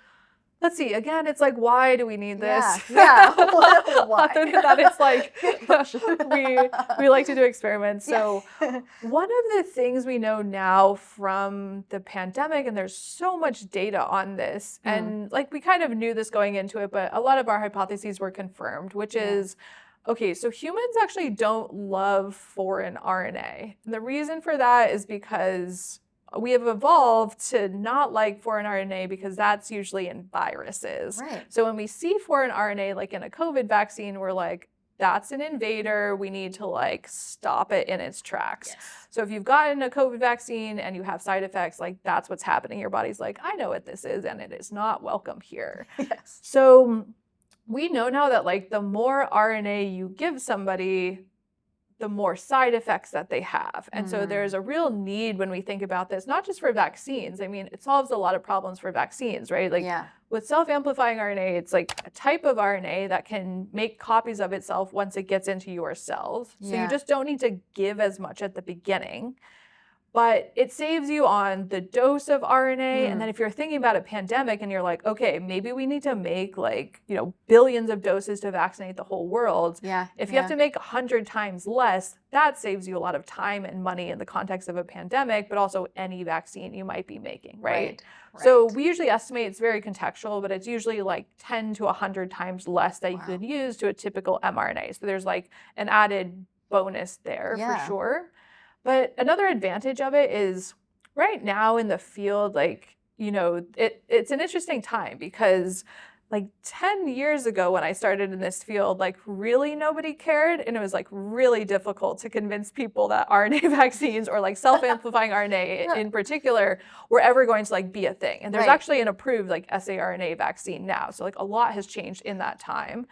let's see. Again, it's like, why do we need this? Yeah. Why? Other than that, it's like we like to do experiments. So one of the things we know now from the pandemic, and there's so much data on this, and like we kind of knew this going into it, but a lot of our hypotheses were confirmed, which is, okay, so humans actually don't love foreign RNA. And the reason for that is because we have evolved to not like foreign RNA because that's usually in viruses. Right. So when we see foreign RNA, like in a COVID vaccine, we're like, that's an invader. We need to like stop it in its tracks. Yes. So if you've gotten a COVID vaccine and you have side effects, like that's what's happening. Your body's like, I know what this is, and it is not welcome here. Yes. So we know now that like the more RNA you give somebody, the more side effects that they have. And so there's a real need when we think about this, not just for vaccines. I mean, it solves a lot of problems for vaccines, right? Like with self-amplifying RNA, it's like a type of RNA that can make copies of itself once it gets into your cells. So you just don't need to give as much at the beginning. But it saves you on the dose of RNA. And then if you're thinking about a pandemic and you're like, okay, maybe we need to make like, you know, billions of doses to vaccinate the whole world. If you have to make 100 times less, that saves you a lot of time and money in the context of a pandemic, but also any vaccine you might be making, right? So we usually estimate, it's very contextual, but it's usually like 10 to 100 times less that you could use to a typical mRNA. So there's like an added bonus there for sure. But another advantage of it is right now in the field, like, you know, it's an interesting time because like 10 years ago when I started in this field, like really nobody cared. And it was like really difficult to convince people that RNA vaccines or like self-amplifying RNA in particular were ever going to like be a thing. And there's actually an approved like saRNA vaccine now. So like a lot has changed in that time.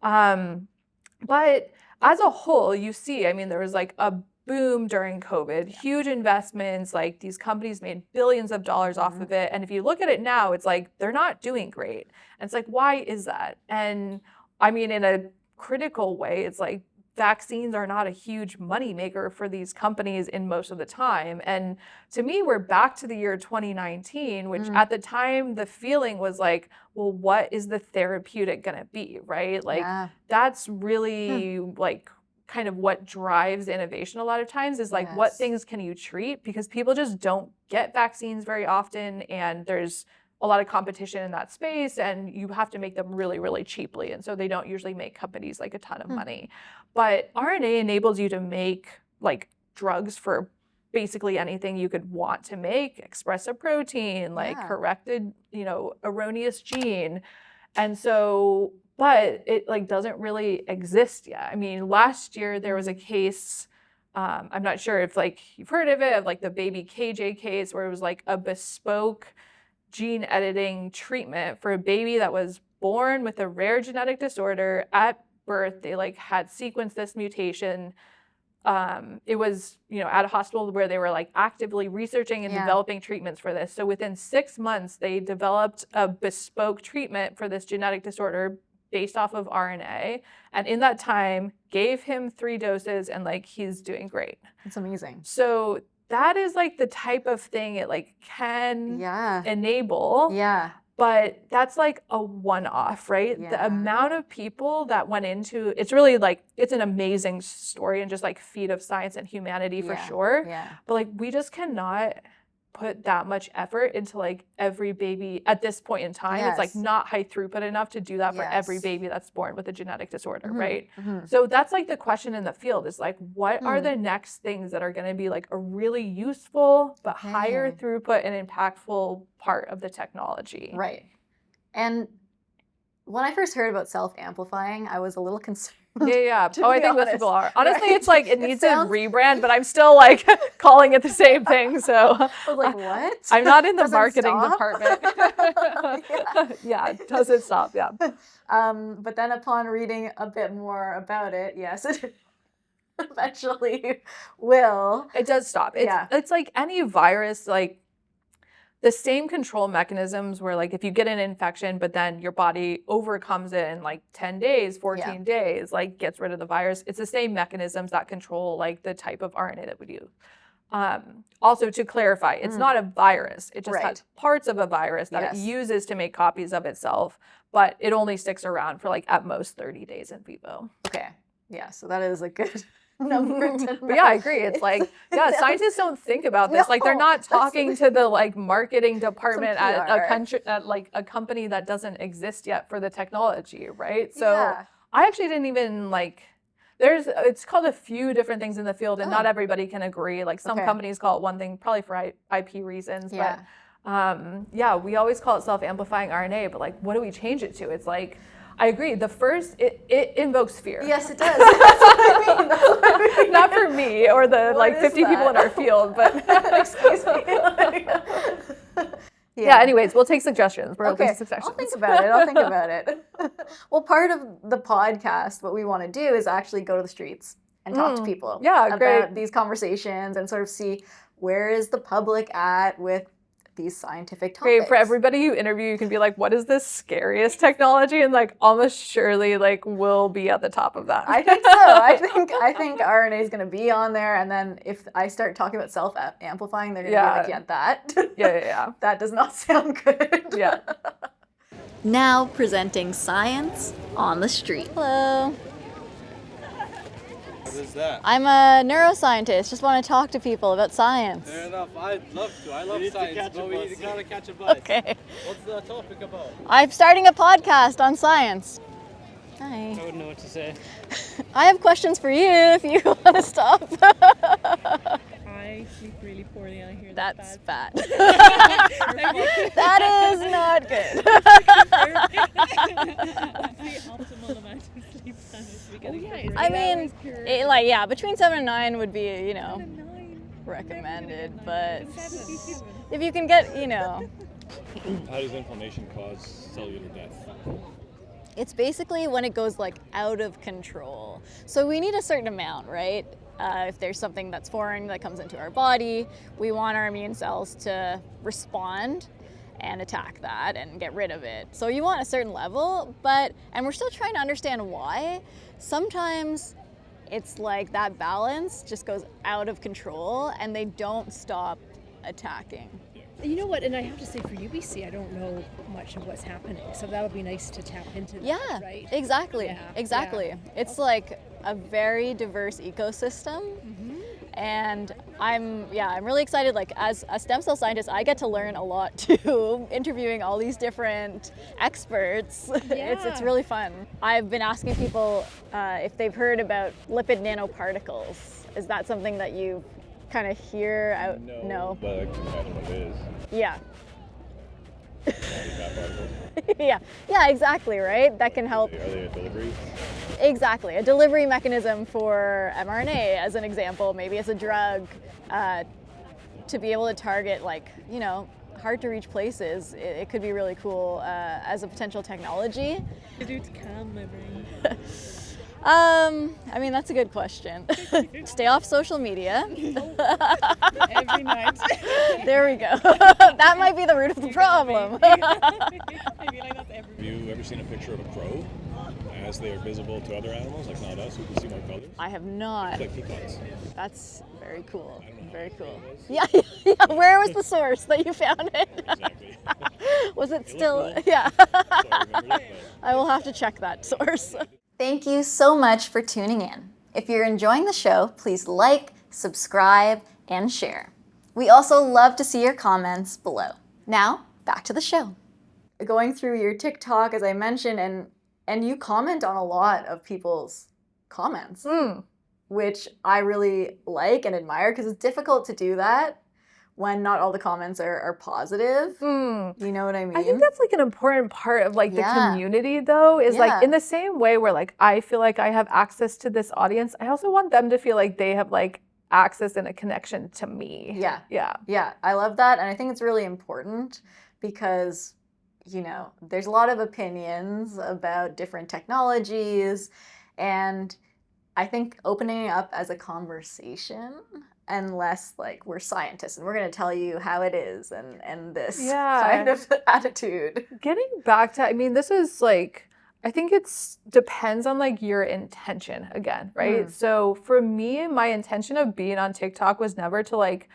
But as a whole, you see, I mean, there was like a boom during COVID, huge investments, like these companies made billions of dollars off of it. And if you look at it now, it's like, they're not doing great. And it's like, why is that? And I mean, in a critical way, it's like vaccines are not a huge money maker for these companies in most of the time. And to me, we're back to the year 2019, which at the time, the feeling was like, well, what is the therapeutic gonna be, right? Like that's really like, kind of what drives innovation a lot of times is like what things can you treat, because people just don't get vaccines very often and there's a lot of competition in that space and you have to make them really, really cheaply. And so they don't usually make companies like a ton of money. But RNA enables you to make like drugs for basically anything you could want to make, express a protein, like corrected, you know, erroneous gene. And so but it like doesn't really exist yet. I mean, last year there was a case, I'm not sure if like you've heard of it, of like the baby KJ case where it was like a bespoke gene editing treatment for a baby that was born with a rare genetic disorder. At birth, they like had sequenced this mutation. It was, you know, at a hospital where they were like actively researching and developing treatments for this. So within 6 months, they developed a bespoke treatment for this genetic disorder based off of RNA, and in that time gave him 3 doses and like he's doing great. It's amazing. So that is like the type of thing it like can enable. But that's like a one-off, right? The amount of people that went into it's really like it's an amazing story and just like feat of science and humanity for sure. But like we just cannot put that much effort into like every baby at this point in time. It's like not high throughput enough to do that for every baby that's born with a genetic disorder, right? So that's like the question in the field is like, what are the next things that are going to be like a really useful but higher throughput and impactful part of the technology? Right. And when I first heard about self-amplifying, I was a little concerned. Oh, I think most people are. Honestly, it's like it needs a rebrand, but I'm still like calling it the same thing. So I was like, what? I'm not in the marketing department. Does it stop? Yeah. But then upon reading a bit more about it, yes, it eventually will. It does stop. It's like any virus, like the same control mechanisms where like if you get an infection, but then your body overcomes it in like 10 days, 14 days, like gets rid of the virus. It's the same mechanisms that control like the type of RNA that we do. Also, to clarify, it's not a virus. It just has parts of a virus that it uses to make copies of itself, but it only sticks around for like at most 30 days in vivo. Okay. Yeah, so that is a good number to know. But yeah, I agree. It's like, scientists don't think about this. Like they're not talking to the like marketing department at a company that doesn't exist yet for the technology, right? So I actually didn't even like, it's called a few different things in the field and not everybody can agree. Like some companies call it one thing, probably for IP reasons, but we always call it self-amplifying RNA, but like, what do we change it to? It's like, I agree. The first, it invokes fear. Yes, it does. That's what I mean. That's what I mean. Not for me or the like 50 people in our field, but excuse me. Yeah, anyways, we'll take suggestions. We're open to suggestions. I'll think about it. Well, part of the podcast, what we want to do is actually go to the streets and talk to people about these conversations and sort of see where is the public at with these scientific topics. Great. For everybody you interview, you can be like, what is the scariest technology? And like almost surely like we'll be at the top of that. I think so. I think RNA is going to be on there. And then if I start talking about self-amplifying, they're going to be like, that. That does not sound good. Yeah. Now presenting science on the street. Hello. What is that? I'm a neuroscientist. Just want to talk to people about science. Fair enough. I'd love to. I love science, but we gotta catch a bus. Okay. What's the topic about? I'm starting a podcast on science. Hi. I wouldn't know what to say. I have questions for you if you want to stop. I sleep really poorly and I hear that's bad. That is not good. The optimal amount of sleep time is to be getting I mean, between 7 and 9 would be, recommended, but if you can get, How does inflammation cause cellular death? It's basically when it goes like out of control. So we need a certain amount, right? If there's something that's foreign that comes into our body, we want our immune cells to respond and attack that and get rid of it. So you want a certain level, and we're still trying to understand why. Sometimes it's like that balance just goes out of control and they don't stop attacking. You know what, and I have to say for UBC, I don't know much of what's happening, so that would be nice to tap into that, right? Exactly. Yeah. It's like a very diverse ecosystem, and I'm really excited. Like as a stem cell scientist, I get to learn a lot too, interviewing all these different experts. It's really fun. I've been asking people if they've heard about lipid nanoparticles. Is that something that you kind of hear out? No. But I can imagine what it is. Yeah. Particles. Yeah, exactly, right? That can help. Are they a delivery? Exactly, a delivery mechanism for mRNA, as an example, maybe as a drug, to be able to target hard to reach places. It could be really cool as a potential technology. What do you do to calm my brain? That's a good question. Stay off social media. Every night. There we go. That might be the root of the problem. I feel like that's every. Have you ever seen a picture of a crow as they are visible to other animals, like not us, who can see more colors? I have not. It's like peacocks. That's very cool. I don't know Very how cool. it was. Yeah. Where was the source that you found it? Exactly. Was it It still? looked Yeah. So I remembered it, I will have to check that source. Thank you so much for tuning in. If you're enjoying the show, please like, subscribe, and share. We also love to see your comments below. Now, back to the show. Going through your TikTok, as I mentioned, and you comment on a lot of people's comments, which I really like and admire because it's difficult to do that when not all the comments are positive. You know what I mean? I think that's like an important part of like the community though, is like in the same way where like I feel like I have access to this audience, I also want them to feel like they have like access and a connection to me. Yeah, I love that. And I think it's really important because, there's a lot of opinions about different technologies. And I think opening it up as a conversation and less like we're scientists and we're going to tell you how it is and this kind of attitude. Getting back to, this is like, I think it's depends on like your intention again, right? So for me, my intention of being on TikTok was never to like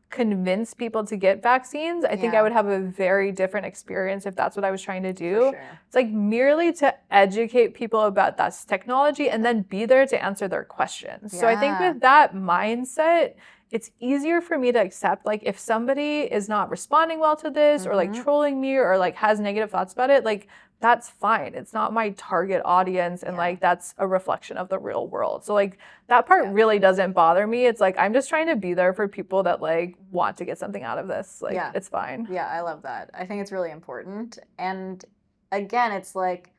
convince people to get vaccines. I think I would have a very different experience if that's what I was trying to do. For sure. It's like merely to educate people about that technology and then be there to answer their questions. So I think with that mindset, it's easier for me to accept, like, if somebody is not responding well to this or like trolling me or like has negative thoughts about it, like, that's fine. It's not my target audience, and like that's a reflection of the real world. So like that part really doesn't bother me. It's like I'm just trying to be there for people that like want to get something out of this. Like it's fine. Yeah, I love that. I think it's really important. And again, it's like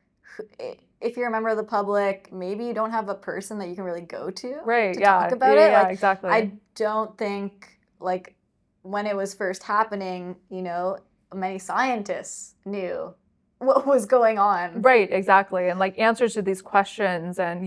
if you're a member of the public, maybe you don't have a person that you can really go to talk about it. Like, exactly. I don't think like when it was first happening, you know, many scientists knew what was going on. Right, exactly. And like answers to these questions. And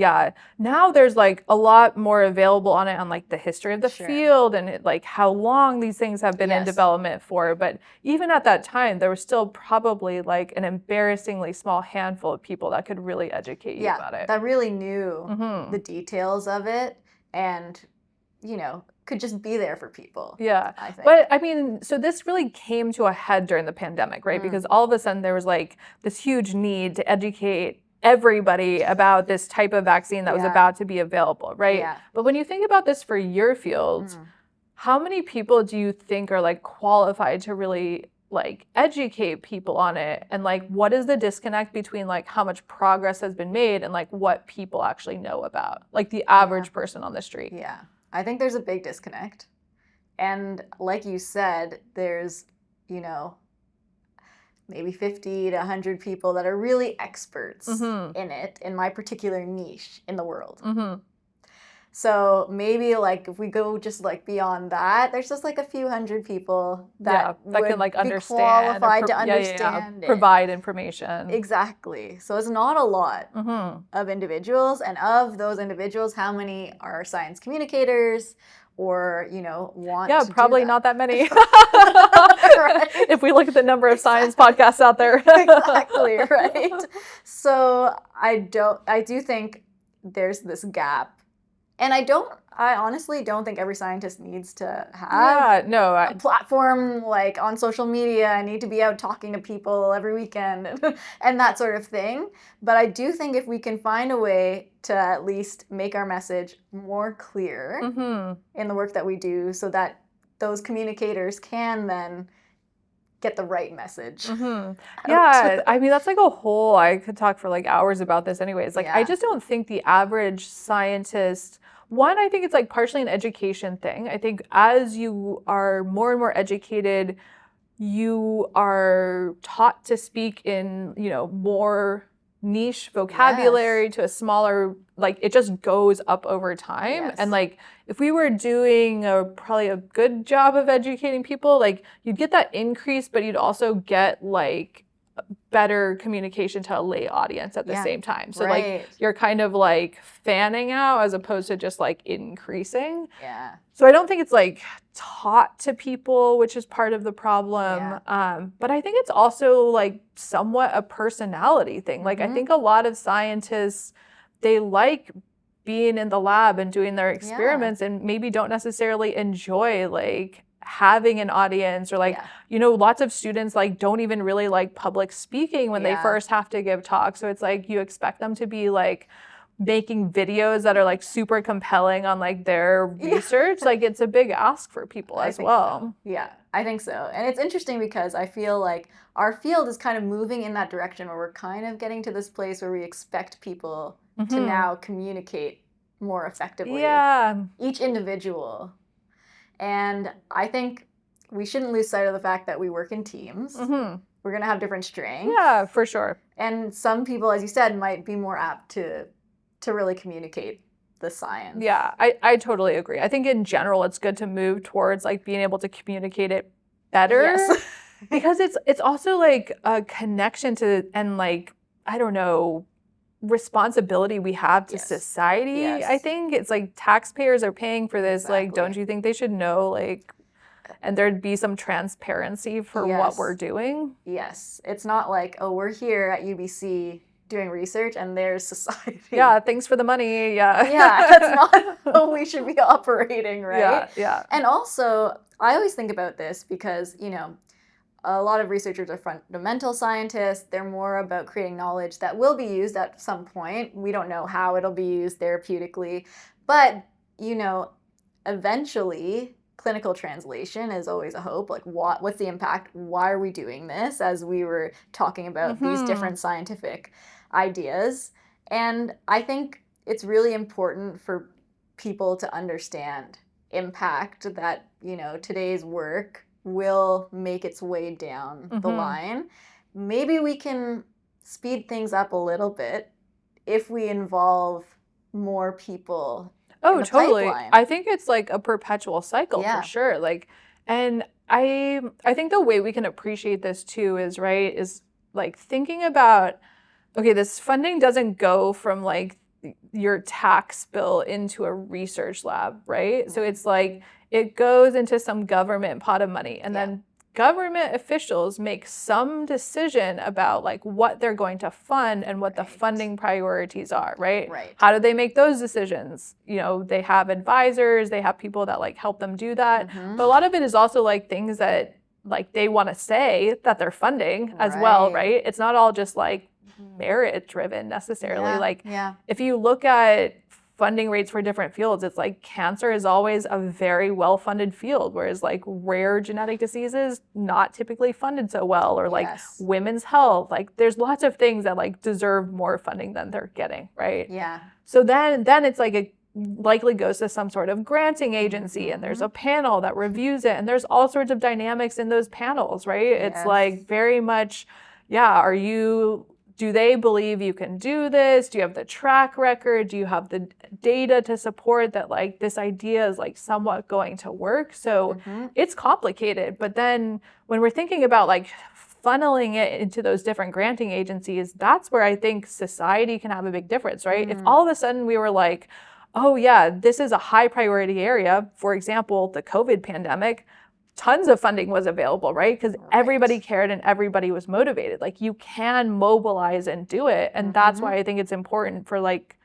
now there's like a lot more available on it on like the history of the field and like how long these things have been in development for. But even at that time, there was still probably like an embarrassingly small handful of people that could really educate you about it. That really knew the details of it and, you know, could just be there for people. Yeah. I think. But I mean, so this really came to a head during the pandemic, right? Because all of a sudden there was like this huge need to educate everybody about this type of vaccine that was about to be available, right? Yeah. But when you think about this for your field, how many people do you think are like qualified to really like educate people on it? And like, what is the disconnect between like how much progress has been made and like what people actually know about, like the average person on the street? Yeah. I think there's a big disconnect. And like you said, there's, you know, maybe 50 to 100 people that are really experts in it, in my particular niche in the world. So maybe like if we go just like beyond that, there's just like a few hundred people that can like be understand, qualified to understand it. Provide information. Exactly. So it's not a lot of individuals, and of those individuals, how many are science communicators or, you know, want to probably do that? not that many. Right. If we look at the number of science podcasts out there. Exactly, right. So I do think there's this gap. And I honestly don't think every scientist needs to have a platform like on social media. I need to be out talking to people every weekend and that sort of thing. But I do think if we can find a way to at least make our message more clear in the work that we do so that those communicators can then get the right message. Yeah, I mean, that's like a whole, I could talk for like hours about this anyways. Like, I just don't think the average scientist, one, I think it's like partially an education thing. I think as you are more and more educated, you are taught to speak in, you know, more niche vocabulary to a smaller, like it just goes up over time. And like if we were doing probably a good job of educating people, like you'd get that increase, but you'd also get like better communication to a lay audience at the same time. So like you're kind of like fanning out as opposed to just like increasing. So I don't think it's like taught to people, which is part of the problem. But I think it's also like somewhat a personality thing. Like I think a lot of scientists, they like being in the lab and doing their experiments and maybe don't necessarily enjoy like having an audience or like, you know, lots of students like don't even really like public speaking when they first have to give talks. So it's like you expect them to be like making videos that are like super compelling on like their research. Like it's a big ask for people as well. So. Yeah, I think so. And it's interesting because I feel like our field is kind of moving in that direction where we're kind of getting to this place where we expect people to now communicate more effectively. Each individual. And I think we shouldn't lose sight of the fact that we work in teams. We're going to have different strengths. Yeah, for sure. And some people, as you said, might be more apt to really communicate the science. Yeah, I totally agree. I think in general, it's good to move towards like being able to communicate it better because it's also like a connection to, and like, I don't know, responsibility we have to society. I think it's like taxpayers are paying for this. Like, don't you think they should know, like, and there'd be some transparency for what we're doing? Yes. It's not like, oh, we're here at UBC doing research and there's society. Yeah, thanks for the money. Yeah. Yeah, that's not how we should be operating, right? Yeah, yeah. And also, I always think about this because, you know, a lot of researchers are fundamental scientists. They're more about creating knowledge that will be used at some point. We don't know how it'll be used therapeutically. But, you know, eventually, clinical translation is always a hope. Like, what's the impact? Why are we doing this? As we were talking about these different scientific ideas. And I think it's really important for people to understand impact that, you know, today's work will make its way down the line. Maybe we can speed things up a little bit if we involve more people. Oh, in the totally. pipeline. I think it's like a perpetual cycle Yeah. for sure. Like, and I think the way we can appreciate this too is like thinking about, okay, this funding doesn't go from like your tax bill into a research lab, right? So it's like it goes into some government pot of money, and then government officials make some decision about like what they're going to fund and what the funding priorities are, right? Right. How do they make those decisions? You know, they have advisors, they have people that like help them do that. But a lot of it is also like things that like they want to say that they're funding as well, right? It's not all just like merit driven necessarily. Like if you look at funding rates for different fields, it's like cancer is always a very well-funded field, whereas like rare genetic diseases not typically funded so well, or like women's health. Like there's lots of things that like deserve more funding than they're getting, right? Yeah. So then it's like it likely goes to some sort of granting agency, and there's a panel that reviews it, and there's all sorts of dynamics in those panels, right? It's like very much, do they believe you can do this? Do you have the track record? Do you have the data to support that like this idea is like somewhat going to work? So it's complicated. But then when we're thinking about like funneling it into those different granting agencies, that's where I think society can have a big difference, right? If all of a sudden we were like, oh yeah, this is a high priority area, for example, the COVID pandemic, tons of funding was available, right? Because everybody cared and everybody was motivated. Like you can mobilize and do it. And that's why I think it's important for like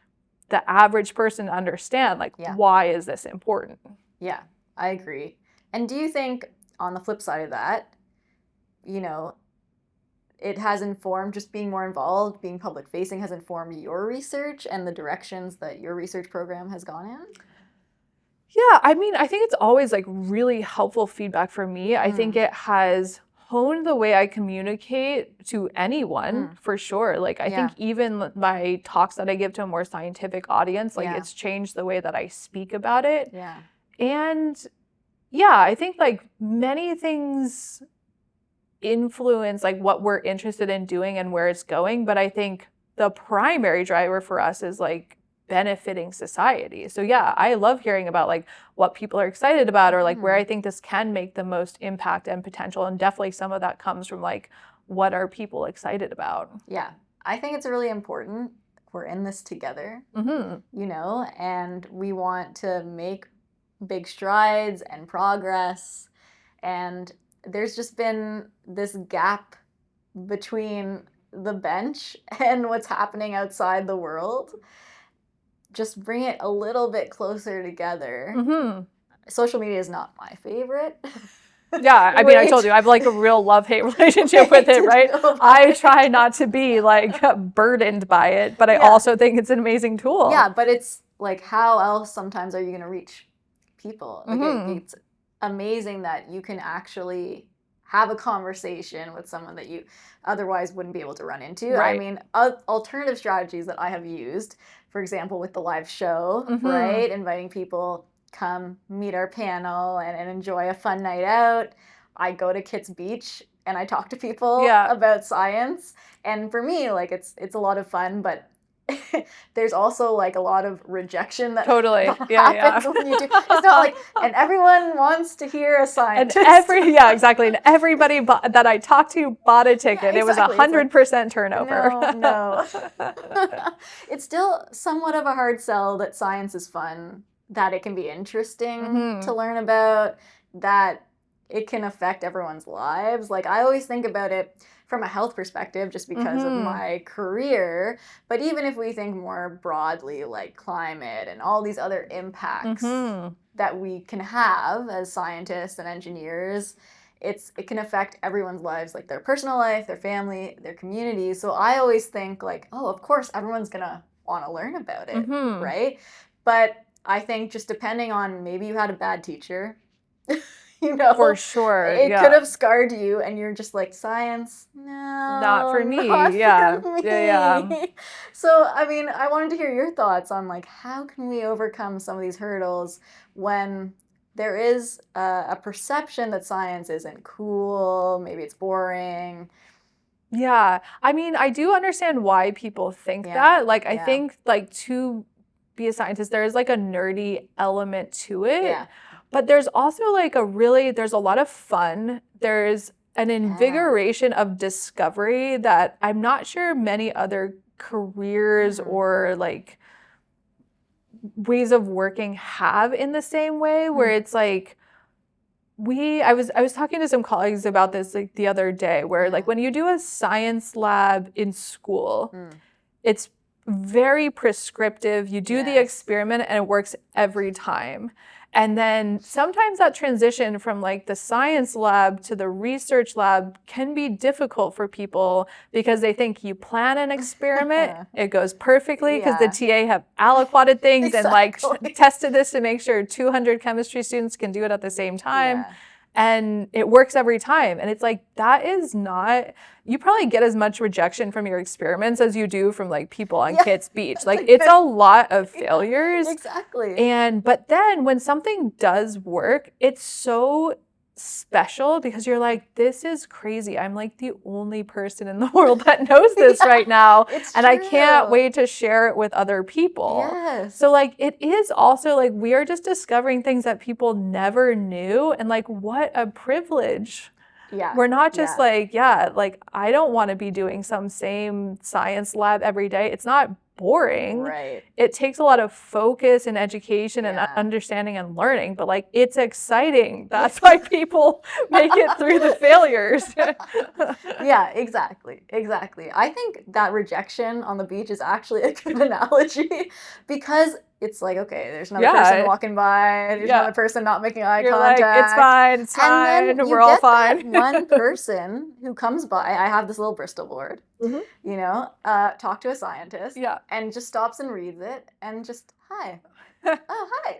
the average person to understand, like, why is this important? Yeah, I agree. And do you think on the flip side of that, you know, it has informed, just being more involved, being public facing has informed your research and the directions that your research program has gone in? Yeah, I mean, I think it's always like really helpful feedback for me. I think it has honed the way I communicate to anyone for sure. Like I think even my talks that I give to a more scientific audience, like it's changed the way that I speak about it. Yeah. And yeah, I think like many things influence like what we're interested in doing and where it's going. But I think the primary driver for us is like benefiting society. So yeah, I love hearing about like what people are excited about, or like where I think this can make the most impact and potential. And definitely some of that comes from like, what are people excited about? Yeah, I think it's really important. We're in this together, you know, and we want to make big strides and progress. And there's just been this gap between the bench and what's happening outside the world. Just bring it a little bit closer together. Social media is not my favorite. Yeah, I mean, I told you, I have like a real love-hate relationship with it, right? I try not to be like burdened by it, but I also think it's an amazing tool. Yeah, but it's like, how else sometimes are you going to reach people? Like it's amazing that you can actually have a conversation with someone that you otherwise wouldn't be able to run into. I mean, alternative strategies that I have used, for example, with the live show, right? Inviting people, come meet our panel and enjoy a fun night out. I go to Kits Beach and I talk to people about science. And for me, like it's a lot of fun, but there's also like a lot of rejection that happens when you do. It's not like, and everyone wants to hear a scientist. And exactly. And everybody that I talked to bought a ticket. It was 100% turnover. No. It's still somewhat of a hard sell that science is fun, that it can be interesting to learn about, that it can affect everyone's lives. Like, I always think about it from a health perspective just because of my career. But even if we think more broadly, like climate and all these other impacts that we can have as scientists and engineers, it can affect everyone's lives, like their personal life, their family, their community. So I always think like, oh, of course, everyone's going to want to learn about it, right? But I think just depending on, maybe you had a bad teacher, you know, for sure, it could have scarred you, and you're just like, science, no, not for me. Not yeah. for me. Yeah. So, I mean, I wanted to hear your thoughts on like, how can we overcome some of these hurdles when there is a perception that science isn't cool, maybe it's boring. Yeah. I mean, I do understand why people think that. Like, I think like to be a scientist, there is like a nerdy element to it. Yeah. But there's also like there's a lot of fun. There's an invigoration of discovery that I'm not sure many other careers or like ways of working have in the same way, where it's like, I was talking to some colleagues about this like the other day, where like when you do a science lab in school, it's very prescriptive. You do the experiment and it works every time. And then sometimes that transition from like the science lab to the research lab can be difficult for people because they think you plan an experiment, it goes perfectly because the TA have aliquoted things and like tested this to make sure 200 chemistry students can do it at the same time. And it works every time. And it's like, that is not, you probably get as much rejection from your experiments as you do from like people on Kitts Beach. Like it's a lot of failures. Exactly. But then when something does work, it's so special because you're like, this is crazy. I'm like the only person in the world that knows this right now. And I can't wait to share it with other people. Yes. So like, it is also like, we are just discovering things that people never knew. And like, what a privilege. Yeah. We're not just like, like I don't want to be doing some same science lab every day. It's not boring. Right. It takes a lot of focus and education and understanding and learning, but like it's exciting. That's why people make it through the failures. Yeah, exactly. Exactly. I think that rejection on the beach is actually a good analogy because it's like, okay, there's another person walking by, there's another person not making eye contact. Like, it's fine, and then we're all fine. That one person who comes by, I have this little Bristol board, you know, talk to a scientist, and just stops and reads it, and just, hi. Oh, hi.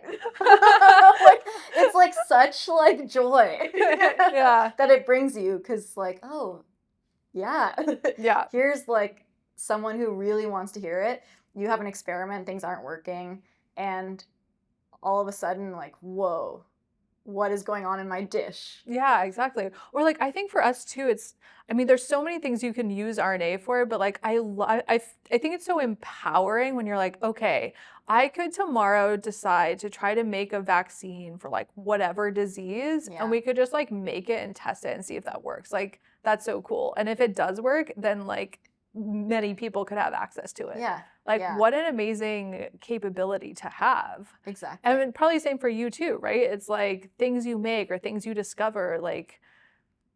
Like, it's like such like joy that it brings you, because like, oh, here's like someone who really wants to hear it. You have an experiment, things aren't working, and all of a sudden, like, whoa, what is going on in my dish? Yeah, exactly. Or like, I think for us too, I mean, there's so many things you can use RNA for, but like, I think it's so empowering when you're like, okay, I could tomorrow decide to try to make a vaccine for like whatever disease, and we could just like make it and test it and see if that works. Like, that's so cool. And if it does work, then like many people could have access to it. What an amazing capability to have. Exactly. And probably same for you too, right? It's like things you make or things you discover like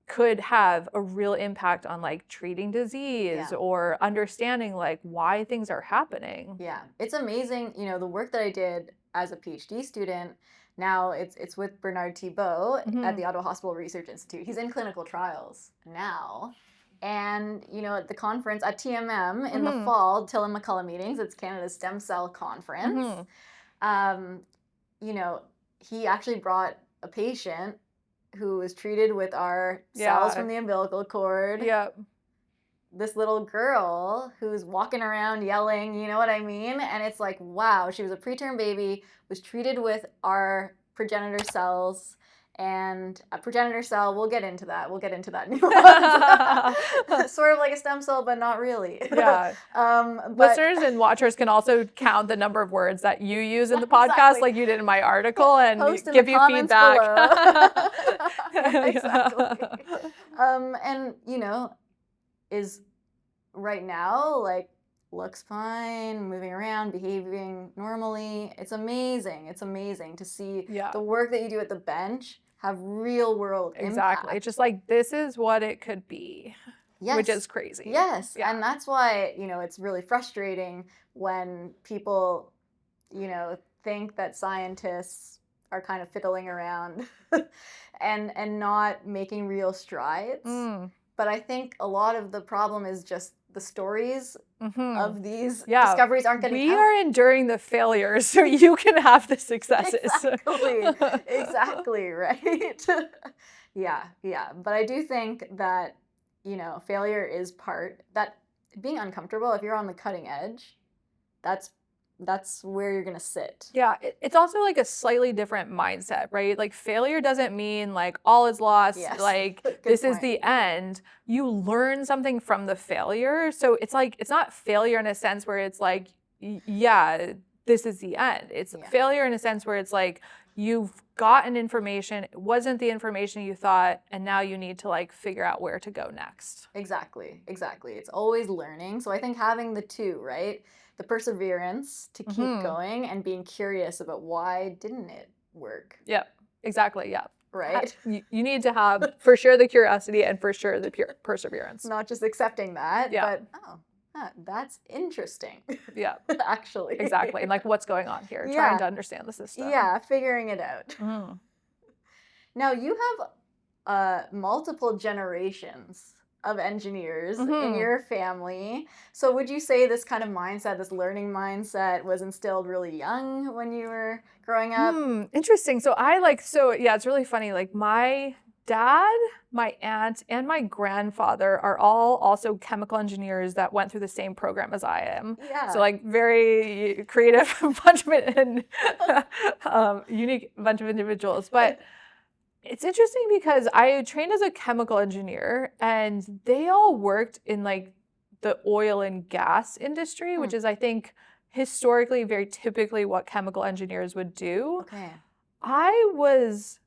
could have a real impact on like treating disease or understanding like why things are happening. Yeah, it's amazing. You know, the work that I did as a PhD student, now it's with Bernard Thibault at the Ottawa Hospital Research Institute. He's in clinical trials now. And, you know, at the conference at TMM in the fall, Till and McCullough meetings, it's Canada's stem cell conference. You know, he actually brought a patient who was treated with our cells from the umbilical cord. This little girl who's walking around yelling, you know what I mean? And it's like, wow, she was a preterm baby, was treated with our progenitor cells. And a progenitor cell, we'll get into that nuance. Sort of like a stem cell, but not really. Listeners and watchers can also count the number of words that you use in the podcast, like you did in my article, and give you feedback. Exactly. And, you know, is right now, like, looks fine, moving around, behaving normally. It's amazing. It's amazing to see the work that you do at the bench have real world Exactly. impact. It's just like, this is what it could be, Yes. which is crazy. Yes. Yeah. And that's why, you know, it's really frustrating when people, you know, think that scientists are kind of fiddling around and not making real strides. But I think a lot of the problem is just the stories of these discoveries aren't getting out. We are enduring the failures so you can have the successes. Exactly, right? Yeah. But I do think that, you know, failure is that being uncomfortable, if you're on the cutting edge, that's where you're gonna sit. Yeah, it's also like a slightly different mindset, right? Like failure doesn't mean like all is lost, like this is the end. You learn something from the failure. So it's like, it's not failure in a sense where it's like, yeah, this is the end. It's failure in a sense where it's like, you've gotten information, it wasn't the information you thought, and now you need to like figure out where to go next. Exactly. It's always learning. So I think having the two, right? The perseverance to keep going and being curious about why didn't it work. Yep, exactly, yeah. Right? You need to have for sure the curiosity and for sure the pure perseverance. Not just accepting that, but that's interesting. Yeah. Actually. Exactly. And like, what's going on here? Trying to understand the system. Yeah, figuring it out. Now you have multiple generations of engineers in your family. So would you say this kind of mindset, this learning mindset, was instilled really young when you were growing up? Interesting. So it's really funny. Like my dad, my aunt, and my grandfather are all also chemical engineers that went through the same program as I am. Yeah. So like very creative bunch of and unique bunch of individuals. But it's interesting because I trained as a chemical engineer and they all worked in like the oil and gas industry, which is, I think, historically very typically what chemical engineers would do. Okay. I was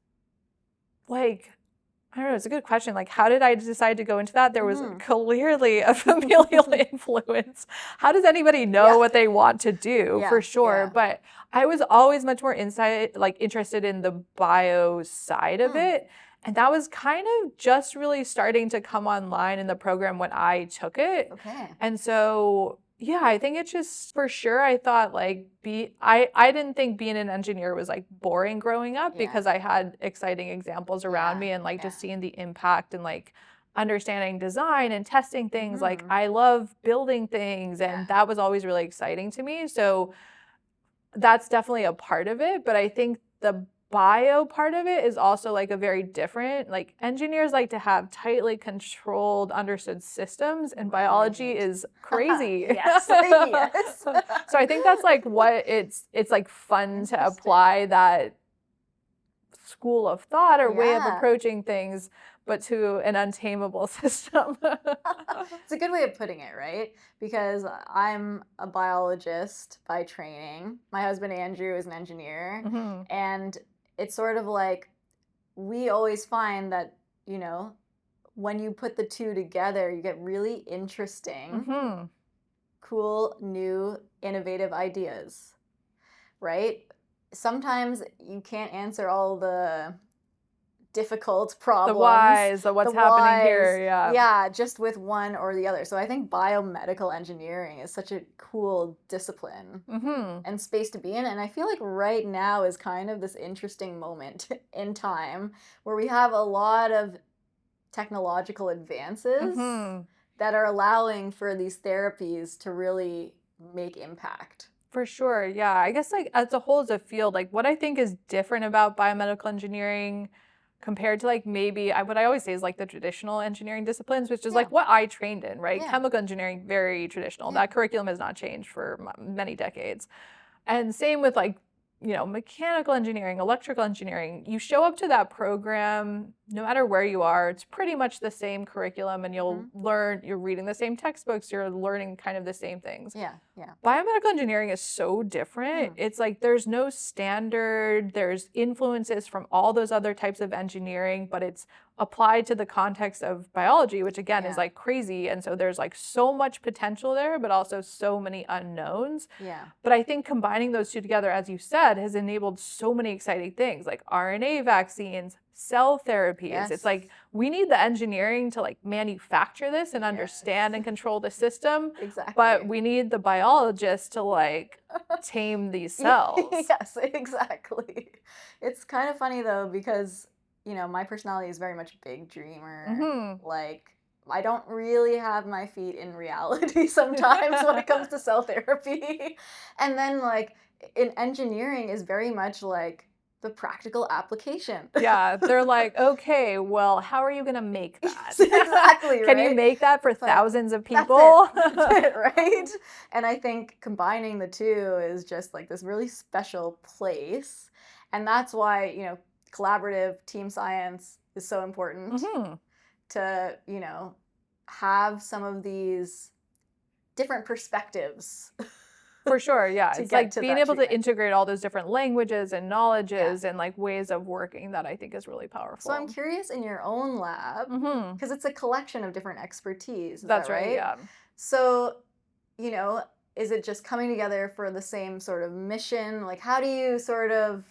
like, I don't know, it's a good question. Like, how did I decide to go into that? There was clearly a familial influence. How does anybody know what they want to do? For sure. But I was always much more interested in the bio side of it. And that was kind of just really starting to come online in the program when I took it. Okay. And so, yeah, I think it's just, for sure, I thought like, I didn't think being an engineer was like boring growing up because I had exciting examples around me and like just seeing the impact and like understanding design and testing things. Like I love building things and that was always really exciting to me. So that's definitely a part of it. But I think the bio part of it is also like a very different, like engineers like to have tightly controlled, understood systems, and biology is crazy. Yes. So I think that's like what it's like fun to apply that school of thought or way of approaching things, but to an untamable system. It's a good way of putting it, right? Because I'm a biologist by training. My husband Andrew is an engineer. And it's sort of like, we always find that, you know, when you put the two together, you get really interesting, cool, new, innovative ideas, right? Sometimes you can't answer all the difficult problems. The whys, what's happening here, Yeah, just with one or the other. So I think biomedical engineering is such a cool discipline and space to be in. And I feel like right now is kind of this interesting moment in time where we have a lot of technological advances that are allowing for these therapies to really make impact. For sure, yeah. I guess like as a whole, as a field, like what I think is different about biomedical engineering compared to like maybe what I always say is like the traditional engineering disciplines, which is like what I trained in, right? Chemical engineering, very traditional. That curriculum has not changed for many decades. And same with like, you know, mechanical engineering, electrical engineering. You show up to that program, no matter where you are, it's pretty much the same curriculum and you'll learn, you're reading the same textbooks, you're learning kind of the same things. Biomedical engineering is so different. It's like there's no standard, there's influences from all those other types of engineering, but it's applied to the context of biology, which again is like crazy. And so there's like so much potential there, but also so many unknowns. But I think combining those two together, as you said, has enabled so many exciting things like RNA vaccines, cell therapies. Yes. It's like we need the engineering to like manufacture this and understand and control the system. Exactly. But we need the biologists to like tame these cells. Yes, exactly. It's kind of funny though, because, you know, my personality is very much a big dreamer. Like, I don't really have my feet in reality sometimes when it comes to cell therapy. And then like in engineering is very much like the practical application. Yeah, they're like, okay, well, how are you going to make that? Exactly, Can you right? make that for thousands of people? That's it, right? And I think combining the two is just like this really special place. And that's why, you know, collaborative team science is so important to, you know, have some of these different perspectives. For sure, yeah. It's like being able to treatment. integrate all those different languages and knowledges and like ways of working that I think is really powerful. So I'm curious in your own lab, because it's a collection of different expertise. That's that right, yeah. So, you know, is it just coming together for the same sort of mission? Like, how do you sort of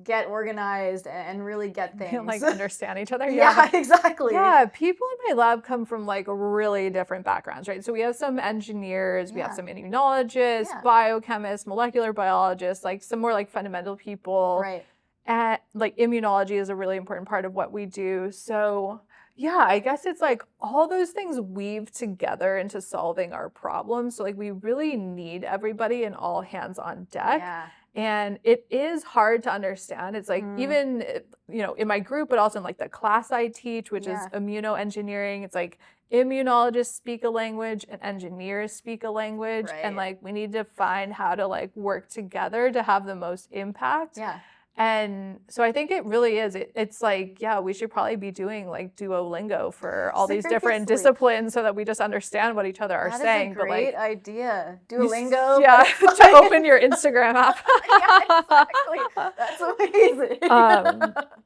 get organized and really get things? Like understand each other. Yeah, exactly. Yeah, people in my lab come from like really different backgrounds, right? So we have some engineers, we have some immunologists, biochemists, molecular biologists, like some more like fundamental people. Right. And like immunology is a really important part of what we do. So yeah, I guess it's like all those things weave together into solving our problems. So like we really need everybody and all hands on deck. Yeah. And it is hard to understand. It's like even, you know, in my group, but also in like the class I teach, which is immunoengineering, it's like immunologists speak a language and engineers speak a language. Right. And like we need to find how to like work together to have the most impact. Yeah. And so I think it really is. It's like, yeah, we should probably be doing like Duolingo for all these different disciplines so that we just understand what each other are saying. That is a great idea. Duolingo. Yeah, to open your Instagram app. Yeah, exactly. That's amazing.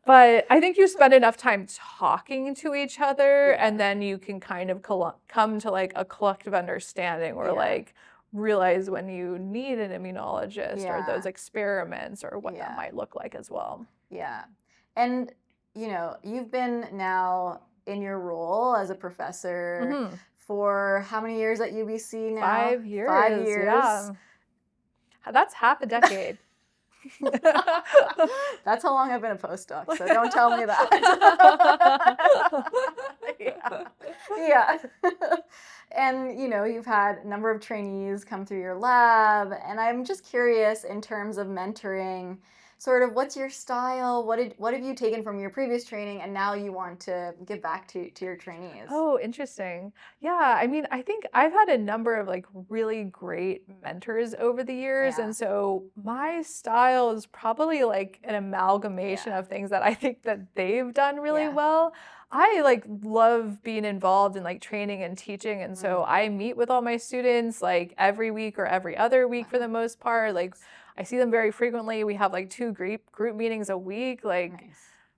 But I think you spend enough time talking to each other and then you can kind of come to like a collective understanding or like realize when you need an immunologist or those experiments or what that might look like as well. Yeah. And, you know, you've been now in your role as a professor for how many years at UBC now? 5 years. 5 years. Yeah. That's half a decade. That's how long I've been a postdoc, so don't tell me that. Yeah. And, you know, you've had a number of trainees come through your lab, and I'm just curious in terms of mentoring, sort of what's your style? What have you taken from your previous training and now you want to give back to your trainees? Oh, interesting. Yeah, I mean, I think I've had a number of like really great mentors over the years. And so my style is probably like an amalgamation of things that I think that they've done really well. I like love being involved in like training and teaching. And so I meet with all my students like every week or every other week for the most part. Like I see them very frequently. We have like 2 group meetings a week. Like,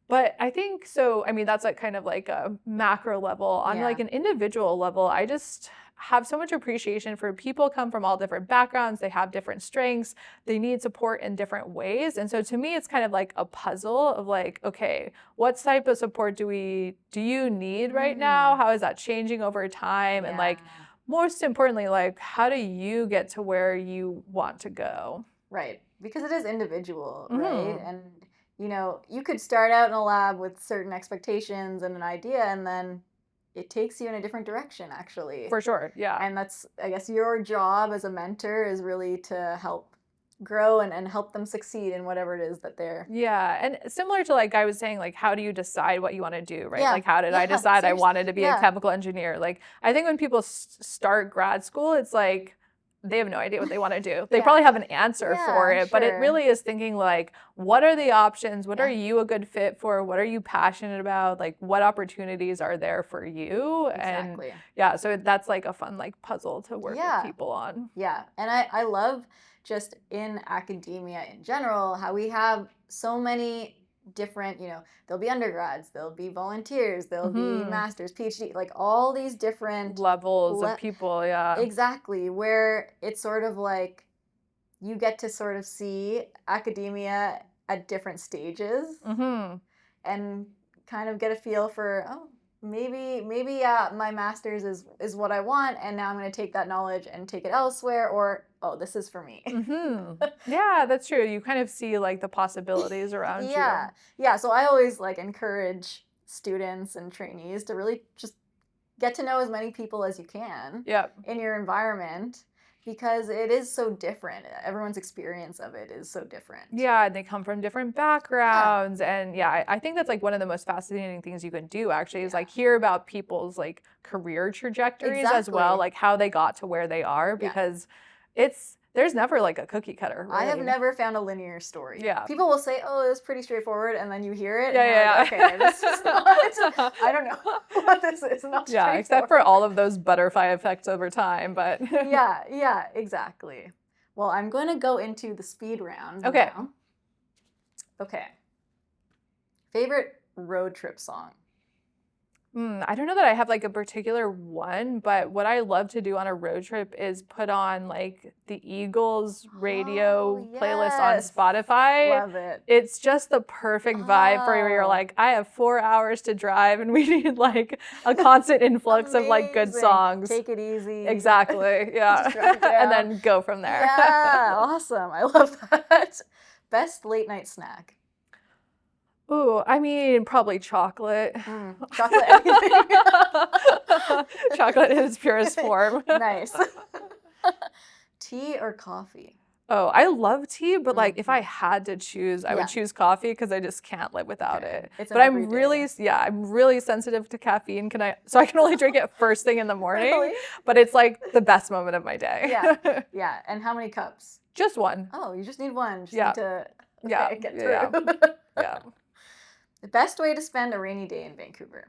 but I think so. I mean, that's like kind of like a macro level. On like an individual level, I just have so much appreciation for people come from all different backgrounds. They have different strengths. They need support in different ways. And so to me, it's kind of like a puzzle of like, okay, what type of support do you need right now? How is that changing over time? And like, most importantly, like, how do you get to where you want to go? Right, because it is individual, right? And, you know, you could start out in a lab with certain expectations and an idea, and then it takes you in a different direction, actually. For sure, yeah. And that's, I guess, your job as a mentor is really to help grow and help them succeed in whatever it is that they're... Yeah, and similar to like I was saying, like how do you decide what you want to do, right? Yeah. Like how did I decide I wanted to be a chemical engineer? Like I think when people start grad school, it's like they have no idea what they want to do. They probably have an answer for it, but it really is thinking like, what are the options? What are you a good fit for? What are you passionate about? Like what opportunities are there for you? Exactly. And yeah, so that's like a fun like puzzle to work with people on. Yeah, and I love just in academia in general, how we have so many different, you know, there'll be undergrads, there'll be volunteers, there'll be masters, PhD, like all these different levels of people, Exactly, where it's sort of like you get to sort of see academia at different stages. And and kind of get a feel for, oh, maybe my master's is what I want, and now I'm going to take that knowledge and take it elsewhere, or, oh, this is for me. Yeah, that's true. You kind of see like the possibilities around you. Yeah, so I always like encourage students and trainees to really just get to know as many people as you can in your environment, because it is so different. Everyone's experience of it is so different. Yeah, and they come from different backgrounds. And yeah, I think that's like one of the most fascinating things you can do actually is like hear about people's like career trajectories as well, like how they got to where they are, because there's never like a cookie cutter. Really. I have never found a linear story. Yeah. People will say, oh, it was pretty straightforward, and then you hear it. Like, okay, this is not, I don't know what this is. Not yeah, except for all of those butterfly effects over time, but. yeah, exactly. Well, I'm going to go into the speed round now. Okay. Favorite road trip song? I don't know that I have like a particular one, but what I love to do on a road trip is put on like the Eagles radio playlist on Spotify. Love it. It's just the perfect vibe for where you're like, I have 4 hours to drive and we need like a constant influx of like good songs. Take it easy. Exactly. Yeah. And then go from there. Yeah. Awesome. I love that. Best late night snack? Ooh, I mean, probably chocolate. Chocolate anything. Chocolate in its purest form. Nice. Tea or coffee? Oh, I love tea, but like if I had to choose, I would choose coffee because I just can't live without it. But I'm really sensitive to caffeine. So I can only drink it first thing in the morning. Really? But it's like the best moment of my day. Yeah. And how many cups? Just one. Oh, you just need one. Just need to get through. Yeah. The best way to spend a rainy day in Vancouver?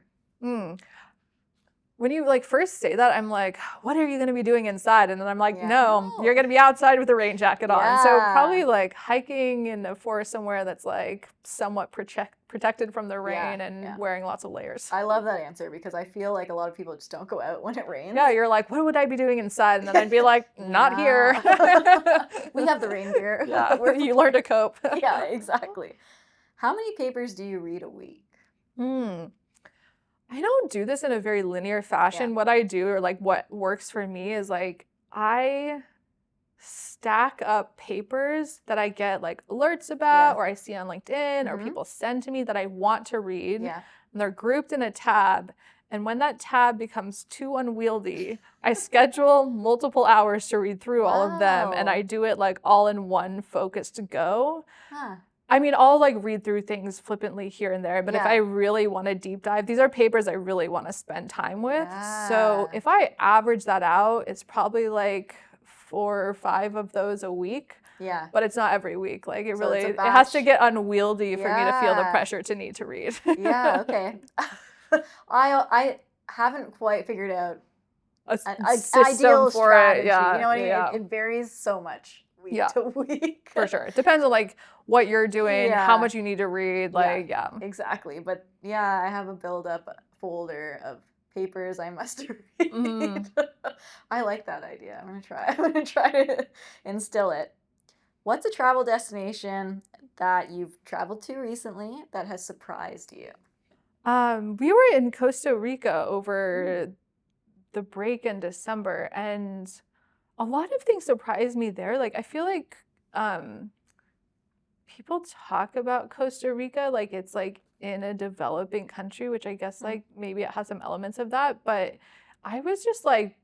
When you like first say that, I'm like, what are you going to be doing inside? And then I'm like, no, you're going to be outside with a rain jacket on. So probably like hiking in the forest somewhere that's like somewhat protected from the rain and wearing lots of layers. I love that answer because I feel like a lot of people just don't go out when it rains. Yeah, you're like, what would I be doing inside? And then I'd be like, not here. We have the rain gear. Yeah, you learn to cope. Yeah, exactly. How many papers do you read a week? I don't do this in a very linear fashion. What I do, or like what works for me, is like I stack up papers that I get like alerts about or I see on LinkedIn or people send to me that I want to read. And they're grouped in a tab. And when that tab becomes too unwieldy, I schedule multiple hours to read through all of them. And I do it like all in one focused go. I mean, I'll like read through things flippantly here and there, but if I really want to deep dive, these are papers I really want to spend time with. So if I average that out, it's probably like 4 or 5 of those a week. But it's not every week. Like it really, it has to get unwieldy for me to feel the pressure to need to read. Okay. I haven't quite figured out an ideal for strategy. You know what I mean? It varies so much week to week. For sure. It depends on like what you're doing, how much you need to read. Like, Exactly. But I have a build-up folder of papers I must read. I like that idea. I'm gonna try to instill it. What's a travel destination that you've traveled to recently that has surprised you? We were in Costa Rica over the break in December, and a lot of things surprised me there. Like I feel like people talk about Costa Rica like it's like in a developing country, which I guess like maybe it has some elements of that, but I was just like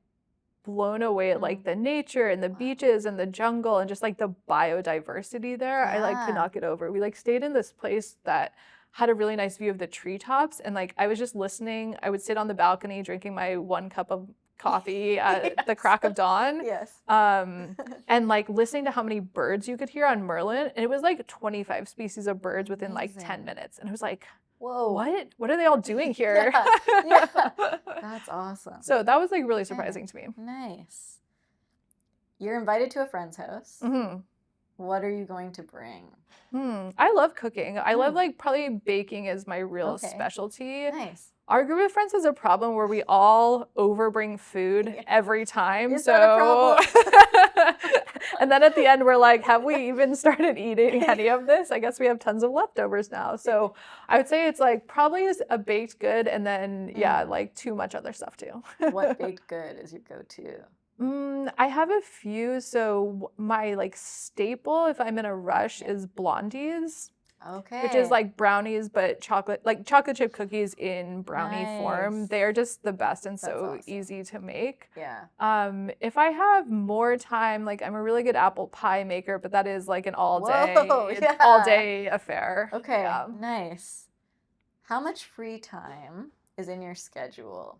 blown away at like the nature and the beaches and the jungle and just like the biodiversity there. I like could not get over. We like stayed in this place that had a really nice view of the treetops, and like I was just listening. I would sit on the balcony drinking my 1 cup of coffee at the crack of dawn. And like listening to how many birds you could hear on Merlin, and it was like 25 species of birds within like 10 minutes. And I was like, whoa, what are they all doing here? That's awesome. So that was like really surprising to me. Nice. You're invited to a friend's house. What are you going to bring? I love cooking. I love like probably baking is my real specialty. Nice. Our group of friends has a problem where we all overbring food every time. Is that a problem? And then at the end, we're like, have we even started eating any of this? I guess we have tons of leftovers now. So I would say it's like probably is a baked good and then, like too much other stuff too. What baked good is your go-to? I have a few. So my like staple, if I'm in a rush, is blondies. Okay. Which is like brownies, but chocolate chip cookies in brownie form. They are just the best and so easy to make. Yeah. If I have more time, like I'm a really good apple pie maker, but that is like an all day affair. Okay. Yeah. Nice. How much free time is in your schedule?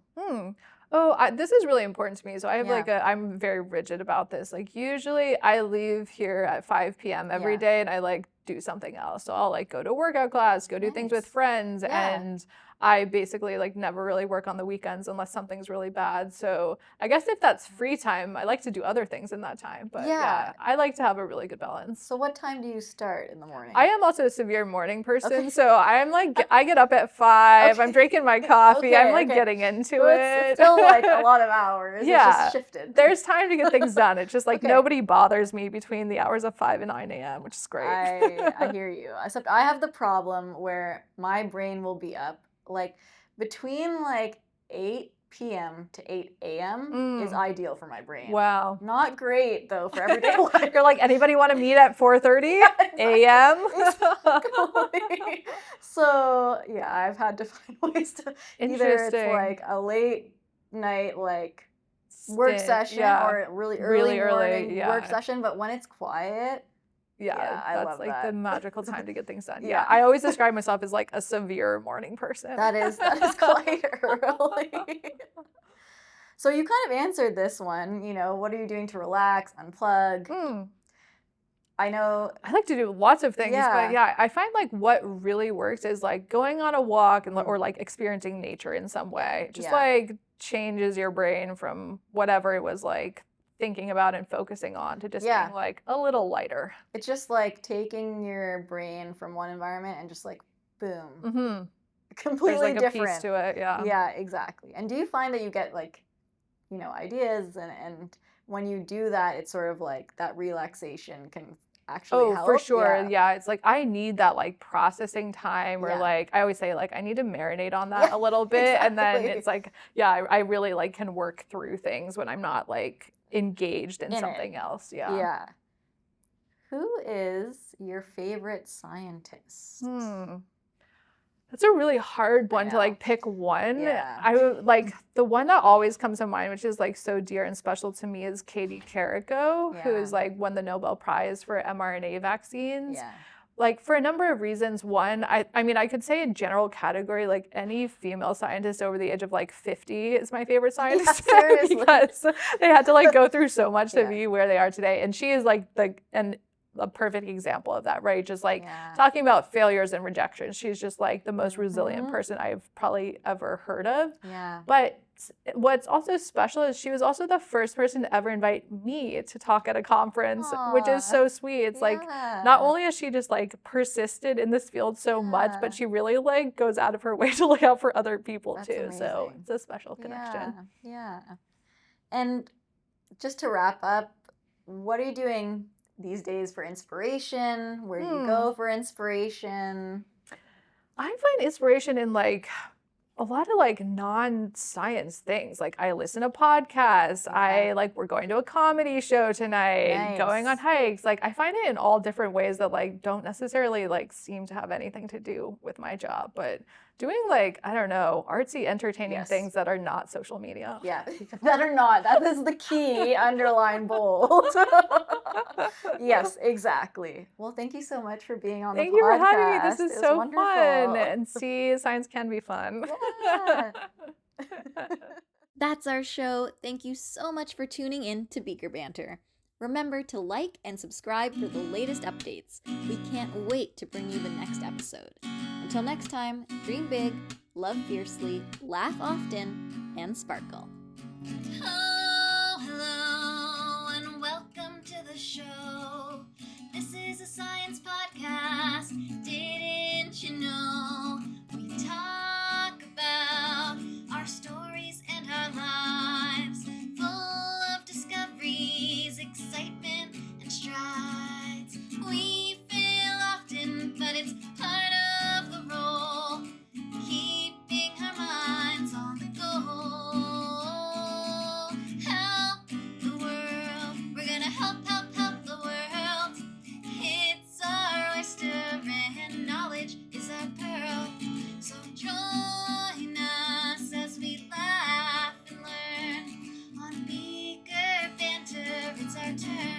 This is really important to me. So I have I'm very rigid about this. Like usually I leave here at 5 p.m. every day and I like do something else. So I'll like go to workout class, go do things with friends, and I basically like never really work on the weekends unless something's really bad. So I guess if that's free time, I like to do other things in that time. But I like to have a really good balance. So what time do you start in the morning? I am also a severe morning person. So I'm like, I get up at 5, I'm drinking my coffee, I'm like getting into it. It's still like a lot of hours. Yeah. It's just shifted. There's time to get things done. It's just like nobody bothers me between the hours of 5 and 9 a.m., which is great. I hear you. Except I have the problem where my brain will be up like between like 8 p.m. to 8 a.m. is ideal for my brain. Wow. Not great though for everyday life. You're like, anybody want to meet at 4:30 a.m.? Exactly. So yeah, I've had to find ways to either it's like a late night like work session or a really early morning work session, but when it's quiet, I that's love like that. the magical time to get things done. I always describe myself as like a severe morning person. That is quite early. So you kind of answered this one, you know, what are you doing to relax, unplug? I know I like to do lots of things, but I find like what really works is like going on a walk and or like experiencing nature in some way. Just like changes your brain from whatever it was like thinking about and focusing on to just being like a little lighter. It's just like taking your brain from one environment and just like boom, completely There's like different. A piece to it, Yeah, exactly. And do you find that you get like, you know, ideas and when you do that, it's sort of like that relaxation can actually help? For sure. Yeah. It's like I need that like processing time or like I always say like I need to marinate on that a little bit and then it's like I really like can work through things when I'm not like engaged in something else. Yeah. Who is your favorite scientist? That's a really hard one to like pick one. I would like the one that always comes to mind, which is like so dear and special to me, is Katie Carrico, who is like won the Nobel Prize for mRNA vaccines. Like for a number of reasons. One, I mean, I could say in general category, like any female scientist over the age of like 50 is my favorite scientist. Seriously. Because they had to like go through so much to be where they are today. And she is like a perfect example of that, right? Just like talking about failures and rejections. She's just like the most resilient person I've probably ever heard of. But what's also special is she was also the first person to ever invite me to talk at a conference, which is so sweet. It's like not only has she just like persisted in this field so much, but she really like goes out of her way to look out for other people too. Amazing. So it's a special connection. Yeah. And just to wrap up, what are you doing these days for inspiration? Where do you go for inspiration? I find inspiration in like a lot of like non-science things. Like I listen to podcasts. We're going to a comedy show tonight, going on hikes. Like I find it in all different ways that like don't necessarily like seem to have anything to do with my job, but doing like, I don't know, artsy, entertaining things that are not social media. Yeah, that are not. That is the key, underline bold. Yes, exactly. Well, thank you so much for being on the podcast. Thank you for having me. This is so fun. And see, science can be fun. Yeah. That's our show. Thank you so much for tuning in to Beaker Banter. Remember to like and subscribe for the latest updates. We can't wait to bring you the next episode. Until next time, dream big, love fiercely, laugh often, and sparkle. Oh, hello, and welcome to the show. This is a science podcast. Didn't you know? We talk about chair.